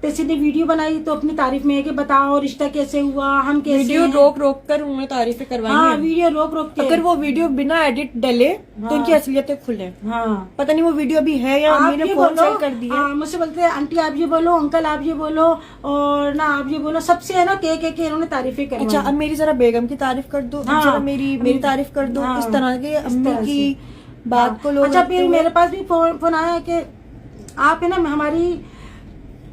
तहसीन ने वीडियो बनाई तो अपनी तारीफ में है कि बताओ रिश्ता कैसे हुआ, हम कैसे। वीडियो रोक कर उन्हें तारीफें करवाई। हाँ वीडियो रोक के। अगर वो वीडियो बिना एडिट डले तो उनकी असलियत खुले। हाँ पता नहीं वो वीडियो अभी है या मैंने फोन सेल कर दिया। मुझसे बोलते हैं आंटी आप ये बोलो, अंकल आप ये बोलो, और ना आप ये बोलो, सबसे है ना के इन्होंने तारीफें करवाई। अच्छा अब मेरी जरा बेगम की तारीफ कर दो, जरा मेरी तारीफ कर दो। इस तरह के अम्मी की बात को लोग। अच्छा फिर मेरे पास भी फोन आया कि आप है ना हमारी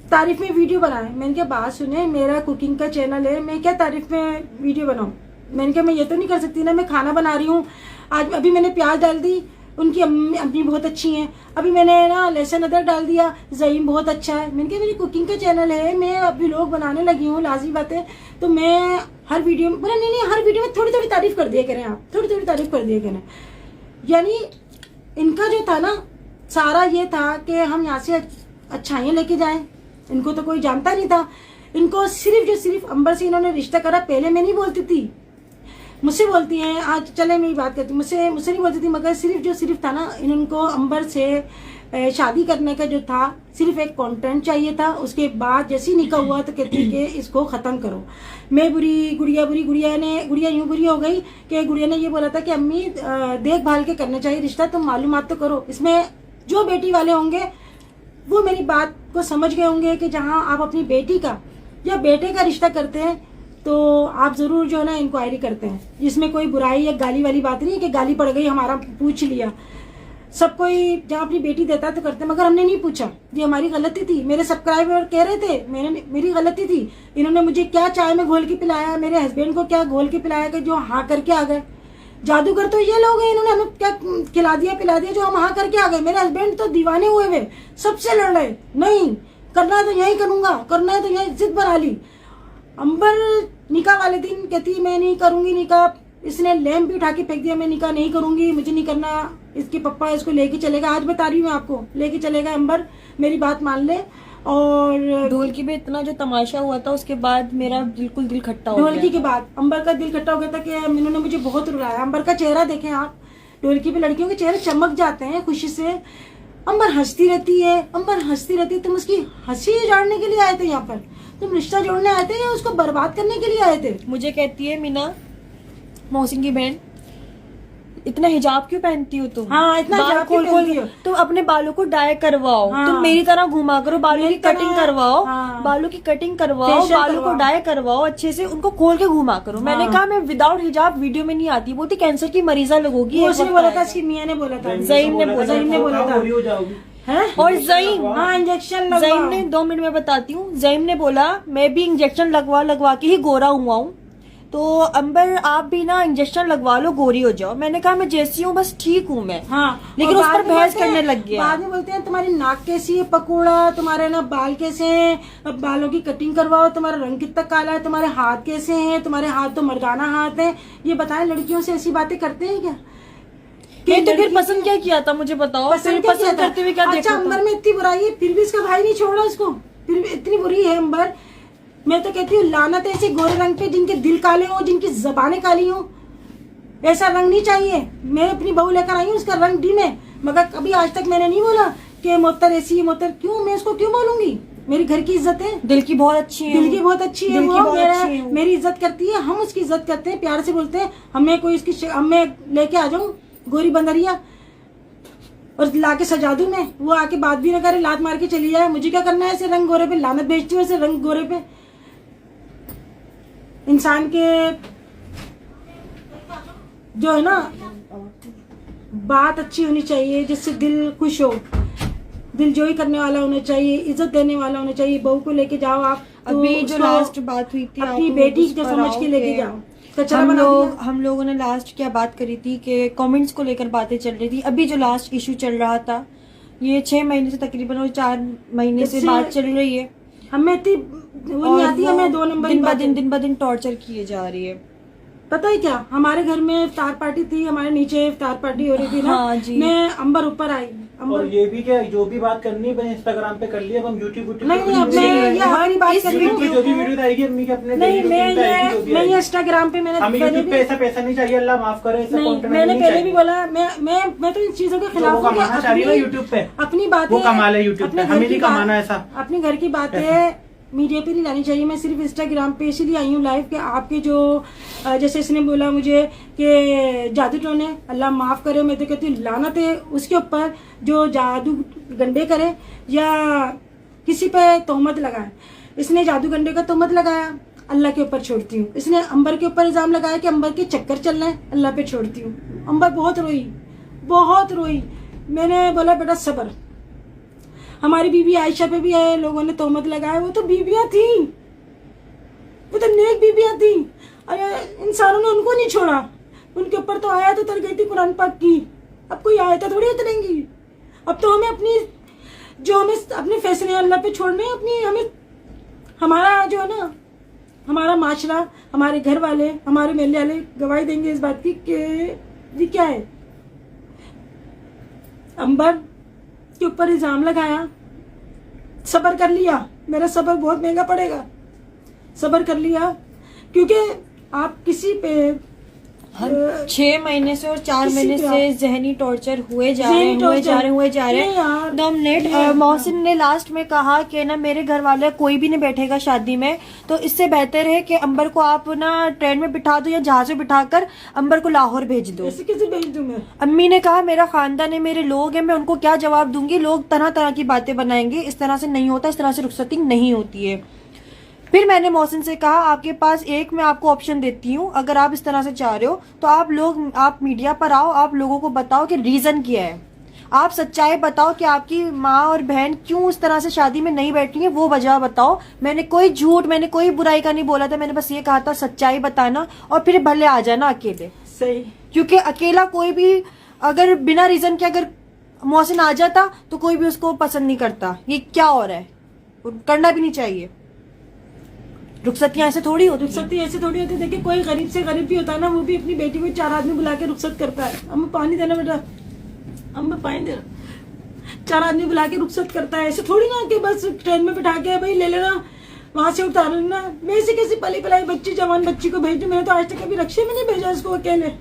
तारीफ में वीडियो बनाए। मैंने क्या बात सुने, मेरा कुकिंग का चैनल है, मैं क्या तारीफ में वीडियो बनाऊं। मैंने कहा मैं ये तो नहीं कर सकती ना, मैं खाना बना रही हूँ। आज अभी मैंने प्याज डाल दी, उनकी अम्मी बहुत अच्छी हैं। अभी मैंने ना लहसुन अदरक डाल दिया, ज़हीन बहुत अच्छा है। मैंने कहा मेरी कुकिंग का चैनल है, मैं अभी लोग बनाने लगी हूँ, लाजी बात है। तो मैं हर वीडियो में बोला नहीं हर वीडियो में थोड़ी थोड़ी तारीफ कर दिया करें, आप थोड़ी थोड़ी तारीफ कर दिया करें। यानी इनका जो था ना सारा ये था कि हम यहाँ से अच्छाइयाँ लेके जाएं। इनको तो कोई जानता नहीं था। इनको सिर्फ अंबर से इन्होंने रिश्ता करा। पहले मैं नहीं बोलती थी, मुझसे बोलती हैं आज, चले मैं बात करती हूँ, मुझसे नहीं बोलती थी, मगर सिर्फ था ना इनको अंबर से शादी करने का जो था सिर्फ एक कंटेंट चाहिए था। उसके बाद जैसे ही निकाह हुआ तो कहती कि इसको खत्म करो। मैं बुरी, गुड़िया यूं बुरी हो गई कि गुड़िया ने ये बोला था कि अम्मी देखभाल के करना चाहिए रिश्ता, तुम मालूमात तो करो। इसमें जो बेटी वाले होंगे वो मेरी बात को समझ गए होंगे कि जहां आप अपनी बेटी का या बेटे का रिश्ता करते हैं तो आप जरूर जो है ना इंक्वायरी करते हैं, जिसमें कोई बुराई या गाली वाली बात नहीं है कि गाली पड़ गई हमारा पूछ लिया। सब कोई जहाँ अपनी बेटी देता है तो करते हैं, मगर हमने नहीं पूछा, ये हमारी गलती थी। मेरे सब्सक्राइबर कह रहे थे मेरी गलती थी। इन्होंने मुझे क्या चाय में घोल के पिलाया, मेरे हस्बैंड को क्या घोल के पिलाया कि जो हाँ करके आ गए। जादूगर तो ये लोग हैं, इन्होंने हमें क्या खिला दिया पिला दिया जो हम हाँ करके आ गए। मेरे हस्बैंड तो दीवाने हुए हुए, सबसे लड़ रहे, नहीं करना है तो यही करूंगा, करना है तो यही, जिद बना ली। अंबर निकाह वाले दिन कहती मैं नहीं करूंगी निकाह, इसने लैम्प भी उठा के फेंक दिया, मैं निकाह नहीं करूंगी, मुझे नहीं करना, इसके पप्पा इसको लेके चलेगा। आज बता रही हूँ मैं आपको, लेके चलेगा अंबर, मेरी बात मान ले। और ढोलकी में इतना जो तमाशा हुआ था उसके बाद मेरा बिल्कुल दिल खट्टा हो गया। ढोलकी के बाद अंबर का दिल खट्टा हो गया था कि इन्होंने मुझे बहुत रुलाया। अंबर का चेहरा देखें आप, ढोलकी पे लड़कियों के चेहरे चमक जाते हैं खुशी से। अंबर हंसती रहती है, अंबर हंसती रहती है। तुम उसकी हंसी जोड़ने के लिए आए थे यहाँ पर? तुम रिश्ता जोड़ने आए थे या उसको बर्बाद करने के लिए आए थे? मुझे कहती है मीना, मोहसिन की बहन, इतना हिजाब क्यों पहनती हो तुम? हाँ, इतना बाल हिजाब क्यों खोल खोल पहनती हो? तुम अपने बालों को डाई करवाओ। हाँ। तुम मेरी तरह घुमा करो, बालों की मेरी तरह, कटिंग करवाओ। हाँ। बालों की कटिंग करवाओ, फेशियल बालों को करवाओ। डाई करवाओ, अच्छे से उनको खोल के घुमा करो। मैंने हाँ। कहा मैं विदाउट हिजाब वीडियो में नहीं आती, बोलती कैंसर की मरीजा लगोगी। वो एक उसने वक्त बोला था, आएगा। इसकी मियाँ ने बोला था, ज़ईम ने बोला ज़ईम ने बोला था। हो जाओगी। है? और ज़ईम, हाँ, इंजेक्शन ज़ईम ने 2 मिनट में बताती हूँ। ज़ईम ने बोला मैं भी इंजेक्शन लगवा के ही गोरा हुआ हूँ, तो अंबर आप भी ना इंजेक्शन लगवा लो, गोरी हो जाओ। मैंने कहा मैं जैसी हूँ बस ठीक हूँ मैं। हाँ, लेकिन और उस पर बाद में बहस बोलते हैं- करने लग गया। बाद में बोलते हैं तुम्हारी नाक कैसी है पकोड़ा, तुम्हारे ना बाल कैसे हैं, अब बालों की कटिंग करवाओ, तुम्हारा रंग कितना काला है, तुम्हारे हाथ कैसे हैं, तुम्हारे हाथ तो मर्दाना हाथ है। ये बताएं, लड़कियों से ऐसी बातें करते हैं क्या? नहीं तो फिर लड़की- पसंद क्या किया था मुझे बताओ। फिर क्या पसंद था? करते हुए क्या अच्छा, देखा अंबर था? में इतनी बुराई है फिर भी इसका भाई नहीं छोड़ रहा इसको, फिर भी इतनी बुरी है अंबर। मैं तो कहती हूँ लानत है ऐसे गोरे रंग पे जिनके दिल काले हो, जिनकी जबानें काली हो। ऐसा रंग नहीं चाहिए। मैं अपनी बहू लेकर आई हूँ, उसका रंग डिम है, मगर कभी आज तक मैंने नहीं बोला कि मोहतर ऐसी है मोहतर। क्यों मैं उसको क्यों बोलूंगी? मेरी घर की इज्जत है, दिल की बहुत अच्छी है, दिल की बहुत अच्छी है, दिल की वो बहुत अच्छी है वो। मेरी इज्जत करती है, हम उसकी इज्जत करते हैं, प्यार से बोलते हैं। हमें कोई इसकी हमें लेके आ जाऊं गोरी बंदरिया और लाके सजा दूं मैं, वो आके बात भी ना करे, लात मार के चली जाए। मुझे क्या करना है ऐसे रंग गोरे पे? लानत बेचती हूँ ऐसे रंग गोरे पे। इंसान के जो है ना, बात अच्छी होनी चाहिए जिससे दिल खुश हो, दिल जोई करने वाला होना चाहिए, इज्जत देने वाला होना चाहिए। बहू को लेकर जाओ आप तो अभी जो उसको लास्ट बात हुई थी अपनी आप बेटी उस जो पर समझ आओ के लेके कि जाओ। कचरा बना दिया। हम लोगों ने लास्ट क्या बात करी थी कि कमेंट्स को लेकर बातें चल रही थी। अभी जो लास्ट इशू चल रहा था, ये 6 महीने से तकरीबन और 4 महीने से इससे- बात चल रही है। हमें इतनी वो नहीं आती, हमें 2 नंबर की बातें। दिन ब दिन टॉर्चर किए जा रही है। पता है क्या, हमारे घर में इफ्तार पार्टी थी, हमारे नीचे इफ्तार पार्टी हो रही थी ना। हाँ जी। मैं अंबर ऊपर आई, और अंबर ये भी क्या, जो भी बात करनी है इंस्टाग्राम पे कर लिया, अब हम यूट्यूब नहीं नहीं, अब मैं ये हमारी बात कर रही यूट्यूब पे हूँ। जो भी वीडियो आएगी अम्मी के अपने नहीं, daily मैं routine पे आएगी, जो भी ये आएगी। इंस्टाग्राम पे मैंने हमें पहले यूट्यूब पे भी ऐसा पैसा नहीं चाहिए, अल्लाह माफ करे, ऐसा नहीं, कंटेंट मैंने नहीं पहले भी चाहिए। बोला, मैं तो इन चीजों के जो खिलाफ वो हूँ कि कमाना चाहिए ना यूट्यूब पे, अपनी बातें वो कमा ले यूट्यूब पे, अपने घर हमें की नहीं बात- कमाना ऐसा। अपनी घर की बातें मीडिया पे नहीं लानी चाहिए। मैं सिर्फ इंस्टाग्राम पे इसीलिए आई हूँ लाइव कि आपके जो जैसे इसने बोला मुझे कि जादू टोने, अल्लाह माफ करे, मैं तो कहती हूँ लानत है उसके ऊपर जो जादू गंडे करे या किसी पे तोहमत लगाए। इसने जादू गंडे का तोहमत लगाया, अल्लाह के ऊपर छोड़ती हूँ। इसने अंबर के ऊपर इल्जाम लगाया कि अंबर के चक्कर चल रहे हैं, अल्लाह पे छोड़ती हूँ। अंबर बहुत रोई, बहुत रोई। मैंने बोला बेटा सब्र। हमारी बीबी आयशा पे भी है लोगों ने तोहमत लगाया, वो तो बीबियां थी, वो तो नेक बीबियां थी। अरे इंसानों ने उनको नहीं छोड़ा, उनके ऊपर तो आयत उतर गई थी कुरान पाक की। अब कोई आयत थोड़ी उतरेंगी। अब तो हमें अपनी जो हमें अपने फैसले अल्लाह पे छोड़ने हैं, अपनी हमें हमारा जो है ना, हमारा माशरा, हमारे घर वाले, हमारे मेले वाले गवाही देंगे इस बात की कि ये क्या है। अंबर के ऊपर इल्जाम लगाया, सब्र कर लिया। मेरा सब्र बहुत महंगा पड़ेगा, सब्र कर लिया, क्योंकि आप किसी पे 6 महीने से और 4 किसी महीने पे से जहनी टॉर्चर हुए जा रहे जहनी टॉर्चर। नहीं यार, 2 मिनट। मोहसिन ने लास्ट में कहा कि ना मेरे घर वाले कोई भी नहीं बैठेगा शादी में, तो इससे बेहतर है कि अंबर को आप ना ट्रेन में बिठा दो या जहाज में बिठाकर अंबर को लाहौर भेज दो। ऐसे कैसे भेज दूं मैं? अम्मी ने कहा मेरा खानदान है, मेरे लोग हैं, मैं उनको क्या जवाब दूंगी, लोग तरह तरह की बातें बनाएंगे, इस तरह से नहीं होता, इस तरह से रुखसती नहीं होती है। फिर मैंने मोहसिन से कहा आपके पास एक मैं आपको ऑप्शन देती हूँ, अगर आप इस तरह से चाह रहे हो तो आप मीडिया पर आओ, आप लोगों को बताओ कि रीजन क्या है, आप सच्चाई बताओ कि आपकी माँ और बहन क्यों उस तरह से शादी में नहीं बैठी है, वो वजह बताओ। मैंने कोई झूठ, मैंने कोई बुराई का नहीं बोला था, मैंने बस ये कहा था सच्चाई बताना और फिर भले आ जाना अकेले। सही, क्योंकि अकेला कोई भी अगर बिना रीजन के अगर मोहसिन आ जाता तो कोई भी उसको पसंद नहीं करता। ये क्या हो रहा है, करना भी नहीं चाहिए। रुखसतियां ऐसे थोड़ी होती, रुखसती ऐसे थोड़ी होती। देखिए कोई गरीब से गरीब भी होता है ना, वो भी अपनी बेटी को 4 आदमी बुला के रुखसत करता है। अम्मा पानी देना बेटा, अम्मा पानी देना, 4 आदमी बुला के रुखसत करता है। ऐसे थोड़ी ना कि बस ट्रेन में बिठा के भाई ले लेना, वहां से उतार लेना। मैं ऐसे कैसी पली पलाई बच्ची, जवान बच्ची को भेजू? मैंने तो आज तक कभी रक्षे में नहीं भेजा इसको अकेले।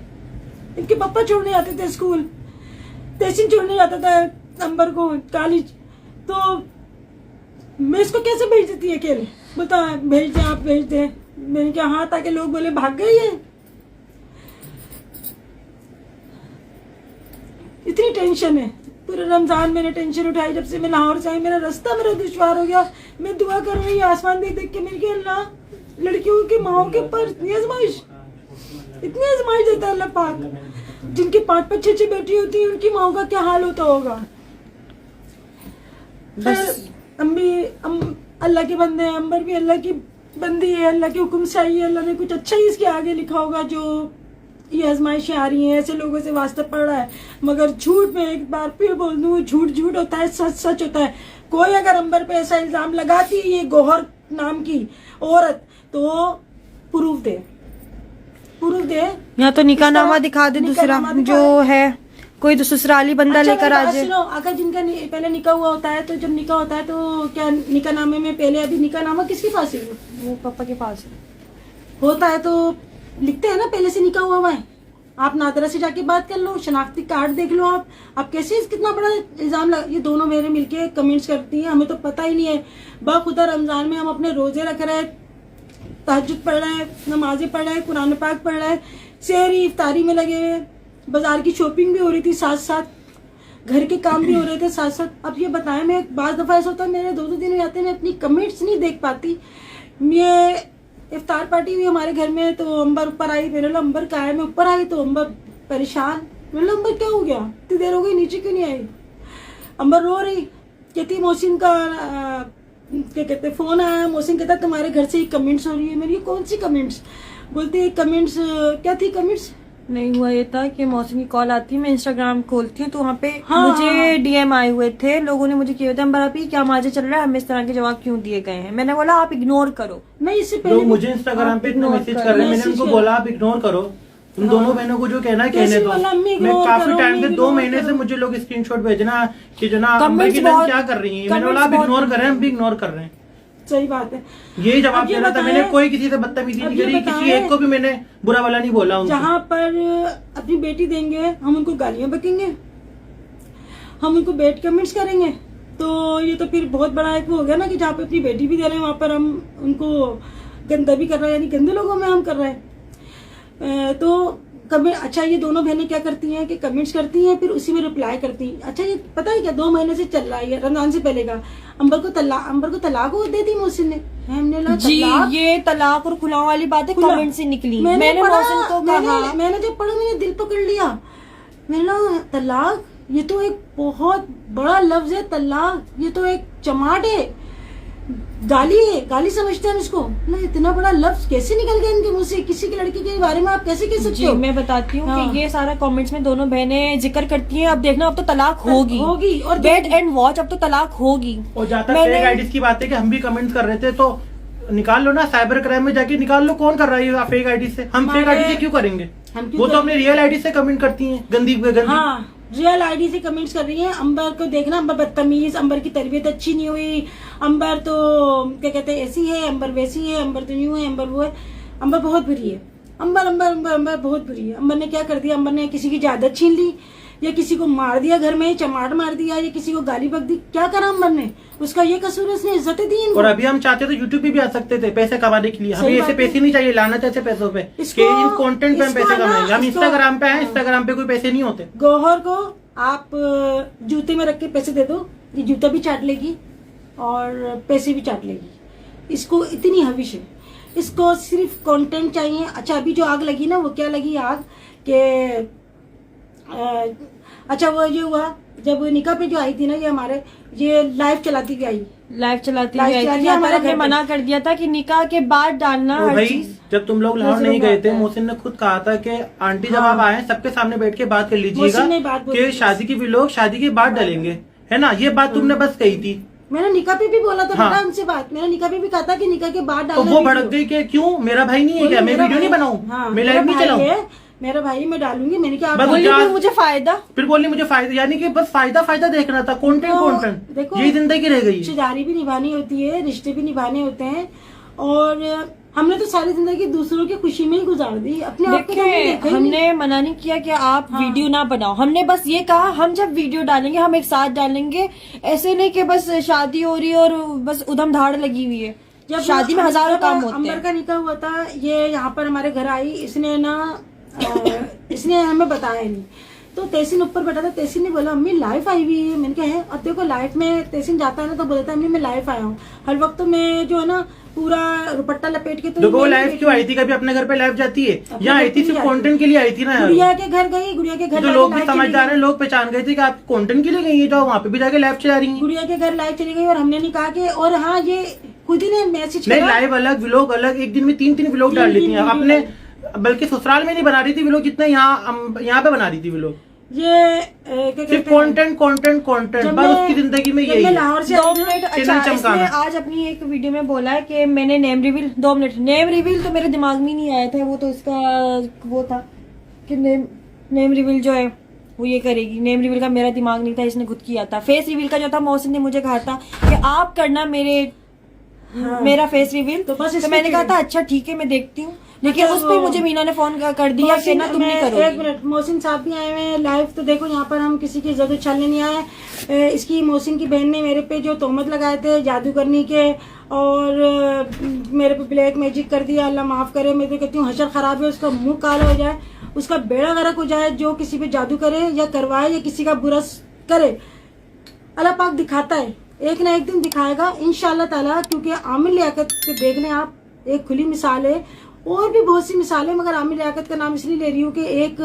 इनके पापा छोड़ने जाते थे स्कूल, तहसीन छोड़ने जाता था, अंबर को कॉलेज, तो मैं इसको कैसे भेज देती है अकेले? बता, भेज दे, आप भेज दे। मैंने कहा हाँ, ताकि लोग बोले भाग गई है। इतनी टेंशन है। पूरे रमजान मैंने टेंशन उठाई, जब से मैं लाहौर से आई मेरा रास्ता मेरा दुश्वार हो गया। मैं दुआ कर रही हूँ आसमान देख देख के, मेरे के अल्लाह लड़कियों की माओ के ऊपर इतनी आजमाइश देता है अल्लाह पाक। जिनकी 5-5 6-6 बेटी होती है, उनकी माओ का क्या हाल होता होगा। बस अल्लाह के बंदे हैं, अंबर भी अल्लाह की बंदी है, अल्लाह के हुक्म से आई है। अल्लाह ने कुछ अच्छा ही इसके आगे लिखा होगा। जो ये आजमाइशें आ रही हैं, ऐसे लोगों से वास्ता पड़ रहा है। मगर झूठ, में एक बार फिर बोल दूं, झूठ झूठ होता है, सच सच होता है। कोई अगर अंबर पे ऐसा इल्जाम लगाती है ये गौहर नाम की औरत, तो प्रूफ दे या तो निकाहनामा दिखा दे, दूसरा जो है कोई तो ससुराली बंदा लेकर आ जाए। अगर जिनका पहले निकाह हुआ होता है, तो जब निकाह होता है तो क्या निकाहनामे में पहले अभी निकाहनामा किसके पास है? वो पापा के पास है। होता है तो लिखते हैं ना पहले से निकाह हुआ है। आप नादरा से जाके बात कर लो, शनाख्ती कार्ड देख लो। आप कैसे कितना बड़ा इल्जाम ये दोनों मेरे मिलके कमेंट्स करती हैं, हमें तो पता ही नहीं है। बाखुदा रमजान में हम अपने रोजे रख रहे हैं, तहज्जुद पढ़ रहे हैं, नमाजें पढ़ रहे हैं, कुरान पाक पढ़ रहे हैं, सहरी इफ्तारी में लगे हुए, बाजार की शॉपिंग भी हो रही थी साथ साथ, घर के काम भी हो रहे थे साथ साथ। अब ये बताएं, मैं बाज़ दफ़ा ऐसा होता है मेरे 2-2 दिन हो जाते हैं, मैं अपनी कमेंट्स नहीं देख पाती। ये इफ्तार पार्टी हुई हमारे घर में, तो अंबर ऊपर आई। मैंने बोला अंबर कहाँ है? मैं ऊपर आई तो अंबर परेशान। मैंने बोला अंबर क्या हो गया, इतनी देर हो गई, नीचे क्यों नहीं आई? अंबर रो रही, कहती मोहसिन का क्या कहते फोन आया। मोहसिन कहता तुम्हारे घर से ही कमेंट्स हो रही है। मेरी कौन सी कमेंट्स? बोलती कमेंट्स क्या थी? कमेंट्स नहीं हुआ ये था कि मौसम की कॉल आती है, मैं इंस्टाग्राम खोलती हूँ तो वहाँ पे मुझे डीएम आए हुए थे, लोगों ने मुझे किए थे अंबर आप क्या माजे चल रहा है, हमें इस तरह के जवाब क्यों दिए गए हैं। मैंने बोला आप इग्नोर करो। नहीं, इससे पहले मुझे इंस्टाग्राम पे इतना मैसेज कर रहे हैं, मैंने उनको बोला आप इग्नोर करो, तुम दोनों बहनों को जो कहना है कहने दो। मैं काफी टाइम से 2 महीने से मुझे लोग स्क्रीनशॉट भेजना कि जो ना अंबर की बहन क्या कर रही है। मैंने बोला आप इग्नोर कर रहे हैं, हम भी इग्नोर कर रहे हैं। सही बात है, यही जवाब देना था मैंने। कोई किसी से बदतमीजी नहीं करी, किसी एक को भी मैंने बुरा वाला नहीं बोला। जहाँ पर अपनी बेटी देंगे हम उनको गालियां बकेंगे, हम उनको बैड कमेंट्स करेंगे, तो ये तो फिर बहुत बड़ा एक वो हो गया ना कि जहाँ पे अपनी बेटी भी दे रहे हैं वहां पर हम उनको गंदा भी कर रहे हैं, यानी गंदे लोगों में हम कर रहे हैं। तो कमेंट, अच्छा ये दोनों बहनें क्या करती हैं कि कमेंट्स करती हैं, फिर उसी में रिप्लाई करती हैं। अच्छा ये पता है क्या, 2 महीने से चल रहा है, रमजान से पहले का। अंबर को तलाक दे दी मोहसिन ने। हमने जी ये तलाक और खुला वाली बातें कमेंट से निकली। मैंने मोहसिन को कहा, मैंने जब पढ़ा मैंने दिल पकड़ लिया। मैंने तलाक, ये तो एक बहुत बड़ा लफ्ज है तलाक, ये तो एक चमाट है, गाली है, गाली समझते हैं इसको ना। इतना बड़ा लफ्ज कैसे निकल गया इनके मुंह से? किसी की लड़की के बारे में आप कैसे कह सकते हो? मैं बताती हूँ कि ये सारा कमेंट्स में दोनों बहनें जिक्र करती हैं। अब देखना, अब तो तलाक होगी और वेट एंड वॉच, अब तो तलाक होगी। और जहाँ तक फेक आईडीज की बात है कि हम भी कमेंट्स कर रहे थे, तो निकाल लो ना, साइबर क्राइम में जाके निकाल लो कौन कर रहा है फेक आईडी से। हम फेक आईडी से क्यों करेंगे? वो तो अपने रियल आईडी से कमेंट करती हैं, गंदी। हाँ, रियल आईडी से कमेंट्स कर रही हैं। अंबर को देखना, अंबर बदतमीज, अंबर की तरबियत अच्छी नहीं हुई, अंबर तो क्या कहते हैं ऐसी है, अंबर वैसी है, अंबर तो यूं है, अंबर वो है। अंबर बहुत बुरी है, अंबर अंबर अंबर अंबर बहुत बुरी है। अंबर ने क्या कर दिया? अंबर ने किसी की जायदाद छीन ली, या किसी को मार दिया, घर में चमाट मार दिया, या किसी को गाली बक दी। क्या करा अंबर ने? उसका ये कसूर है, उसने इज्जतें दी इनको। और अभी हम चाहते तो यूट्यूब पे भी आ सकते थे पैसे कमाने के लिए। हमें ऐसे पैसे नहीं चाहिए, लाना चाहिए पैसों पे, इन कंटेंट पे हम पैसे कमाएंगे। हम इंस्टाग्राम पे हैं, इंस्टाग्राम पे कोई पैसे नहीं होते। गौहर को आप जूते में रख के पैसे दे दो, ये जूता भी चाट लेगी और पैसे भी चाट लेगी। इसको इतनी हविश है, इसको सिर्फ कंटेंट चाहिए। अच्छा अभी जो आग लगी ना, वो क्या लगी आग के अच्छा वो ये हुआ जब निकाह पे जो आई थी ना, ये हमारे ये लाइव चलाती हुई आई थी। हमारे घर मना कर दिया था कि निकाह के बाद डालना हर भाई चीज। जब तुम लोग लाहौर नहीं गए थे, मोहसिन ने खुद कहा था कि आंटी जब आप आए सबके सामने बैठ के बात कर लीजिएगा कि शादी की व्लॉग शादी के बाद डालेंगे, है ना। ये बात तुमने बस कही थी। मैंने निकाह पे भी बोला था बेटा उनसे बात, मैंने निकाह पे भी कहा था कि निकाह के बाद डालना। वो भड़क गई कि क्यों मेरा भाई नहीं है क्या, मैं वीडियो नहीं बनाऊं, मैं लाइव नहीं चलाऊं, मेरा भाई मैं डालूंगी। मैंने क्या मुझे फायदा, फिर बोली मुझे फायदा, यानी कि बस फायदा देखना था। कंटेंट देखो यही जिंदगी रह गई। रिश्तेदारी भी निभानी होती है, रिश्ते भी निभाने होते हैं। और हमने तो सारी जिंदगी दूसरों की खुशी में ही गुजार दी, अपने आप को तो हमने देखा ही नहीं। हमने मना नहीं किया कि आप वीडियो ना बनाओ, हमने बस ये कहा हम जब वीडियो डालेंगे हम एक साथ डालेंगे, ऐसे नहीं कि बस शादी हो रही है और बस उधम धाड़ लगी हुई है। जब शादी में हजारों काम होते अंबर हैं। का निकाह हुआ था, ये यहाँ पर हमारे घर आई, इसने हमें बताया नहीं, तो तेसिन ऊपर बैठा था, तेसिन ने बोला अम्मी लाइफ आई हुई है। मैंने कहा है, अब देखो लाइफ में तेसिन जाता है ना तो बोलता है अम्मी मैं लाइफ आया हूँ, हर वक्त तो मैं जो है ना पूरा दुपट्टा लपेट के। तो वो लाइफ क्यों आई थी? कभी अपने घर पे लाइफ जाती है? यहाँ आई थी सिर्फ कंटेंट के लिए आई थी ना यार। गुड़िया के घर गई, गुड़िया के घर तो लोग भी समझदार हैं, लोग पहचान गए थे कि आप कंटेंट के लिए गई है, जाओ वहाँ पे भी जाके लाइव चला रही है। गुड़िया के घर लाइव चली गई और हमने नहीं कहा कि, और हाँ ये खुद ही ने मैसेज नहीं, लाइव अलग व्लॉग अलग, एक दिन में 3 व्लॉग डाल लेती है अपने, बल्कि ससुराल में नहीं बना रही थी व्लॉग जितना यहाँ पे बना रही थी व्लॉग। ये सिर्फ कंटेंट बस उसकी जिंदगी में यही है। लाहौर से 2 मिनट। अच्छा, इसने आज अपनी एक वीडियो में बोला है कि मैंने name reveal, 2 minute, name reveal तो मेरे दिमाग में नहीं आया था, वो तो इसका वो था कि नेम रिवील जो है वो ये करेगी। नेम रिवील का मेरा दिमाग नहीं था, इसने खुद किया था। फेस रिवील का जो था मोहसिन ने मुझे कहा था कि आप करना मेरा फेस रिवील, तो मैंने कहा था अच्छा ठीक है मैं देखती हूँ, लेकिन उस पर मुझे मीना ने फोन कर दिया कि ना तुम नहीं करोगी। 1 मिनट, मोहसिन साहब भी आए हुए हैं लाइव, तो देखो यहाँ पर हम किसी की इज्जत उछालने नहीं आए। इसकी मोहसिन की बहन ने मेरे पे जो तोहमत लगाए थे जादू करने के और मेरे पे ब्लैक मैजिक कर दिया, अल्लाह माफ करे। मैं तो कहती हूँ हशर खराब है, उसका मुंह काला हो जाए, उसका बेड़ा गर्क हो जाए, जो किसी पे जादू करे या करवाए या किसी का बुरा करे। अल्लाह पाक दिखाता है, एक ना एक दिन दिखाएगा इंशाअल्लाह ताला, क्योंकि आमिर लियाकत के देख लें आप, एक खुली मिसाल है, और भी बहुत सी मिसालें, मगर आमिर लियाकत का नाम इसलिए ले रही हूँ कि एक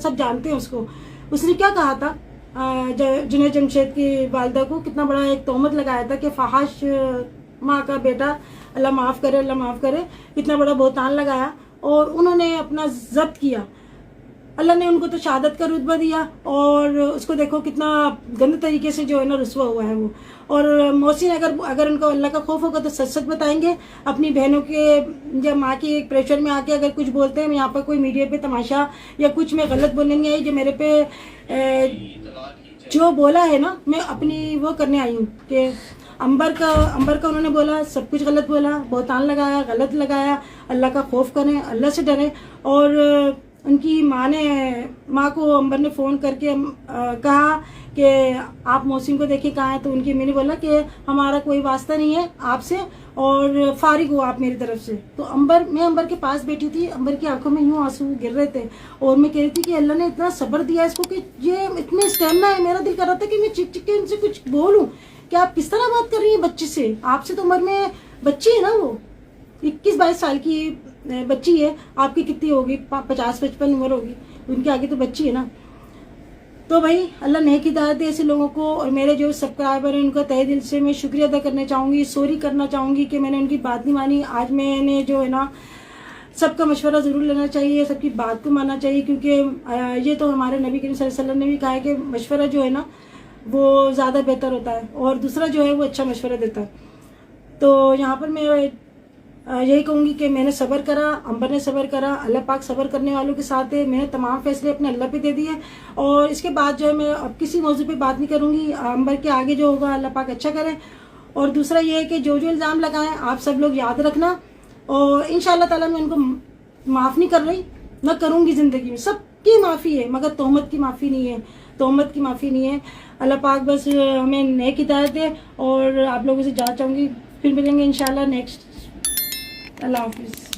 सब जानते हैं उसको। उसने क्या कहा था जुनैद जमशेद की वालिदा को, कितना बड़ा एक तोहमत लगाया था कि फहाश माँ का बेटा, अल्लाह माफ करे, अल्लाह माफ करे, कितना बड़ा बहुतान लगाया और उन्होंने अपना जब्त किया। अल्लाह ने उनको तो शहादत का रुतबा दिया और उसको देखो कितना गंदे तरीके से जो है ना रुस्वा हुआ है वो। और मोहसिन अगर उनको अल्लाह का खौफ होगा तो सच सच बताएंगे। अपनी बहनों के या माँ की एक प्रेशर में आके अगर कुछ बोलते हैं, मैं यहाँ पर कोई मीडिया पे तमाशा या कुछ मैं गलत बोलने नहीं आई, जो मेरे पे जो बोला है ना मैं अपनी वो करने आई हूँ कि अंबर का उन्होंने बोला, सब कुछ गलत बोला, बहुतान लगाया, गलत लगाया। अल्लाह का खौफ करें, अल्लाह से डरें। और उनकी माँ को अंबर ने फ़ोन करके कहा कि आप मोहसिन को देखिए कहाँ है, तो उनकी मैंने बोला कि हमारा कोई वास्ता नहीं है आपसे और फारिग हो आप मेरी तरफ से। तो मैं अंबर के पास बैठी थी, अंबर की आंखों में यूं आंसू गिर रहे थे और मैं कह रही थी कि अल्लाह ने इतना सब्र दिया इसको कि ये इतने स्टेमिना है। मेरा दिल कर रहा था कि मैं चिक चिक के उनसे कुछ बोलूं कि आप किस तरह बात कर रही हैं बच्चे से, आपसे तो उम्र में बच्ची है ना, वो 21-22 साल की बच्ची है, आपकी कितनी होगी 50-55 उम्र होगी, उनके आगे तो बच्ची है ना। तो भाई अल्लाह नेक हिदायत दे ऐसे लोगों को। और मेरे जो सब्सक्राइबर हैं उनका तहे दिल से मैं शुक्रिया अदा करना चाहूँगी, सॉरी करना चाहूँगी कि मैंने उनकी बात नहीं मानी। आज मैंने जो है ना सबका मशवरा ज़रूर लेना चाहिए, सबकी बात को मानना चाहिए, क्योंकि ये तो हमारे नबी करीम सल्लल्लाहु अलैहि वसल्लम ने भी कहा है कि मशवरा जो है ना वो ज़्यादा बेहतर होता है और दूसरा जो है वो अच्छा मशवरा देता है। तो यहाँ पर मैं यही कहूँगी कि मैंने सब्र करा, अंबर ने सब्र करा, अल्लाह पाक सब्र करने वालों के साथ है। मैंने तमाम फैसले अपने अल्लाह पे दे दिए और इसके बाद जो है मैं अब किसी मौजू पे बात नहीं करूँगी। अंबर के आगे जो होगा अल्लाह पाक अच्छा करे। और दूसरा ये है कि जो इल्ज़ाम लगाएं आप सब लोग याद रखना और इंशाअल्लाह ताला मैं उनको माफ़ नहीं कर रही, न करूँगी ज़िंदगी में। सबकी माफ़ी है मगर तोहमत की माफ़ी नहीं है, तोहमत की माफ़ी नहीं है। अल्लाह पाक बस हमें नेक हिदायत दे और आप लोगों से जाना चाहूँगी। फिर मिलेंगे इंशाअल्लाह नेक्स्ट। अल्लाह हाफिज़।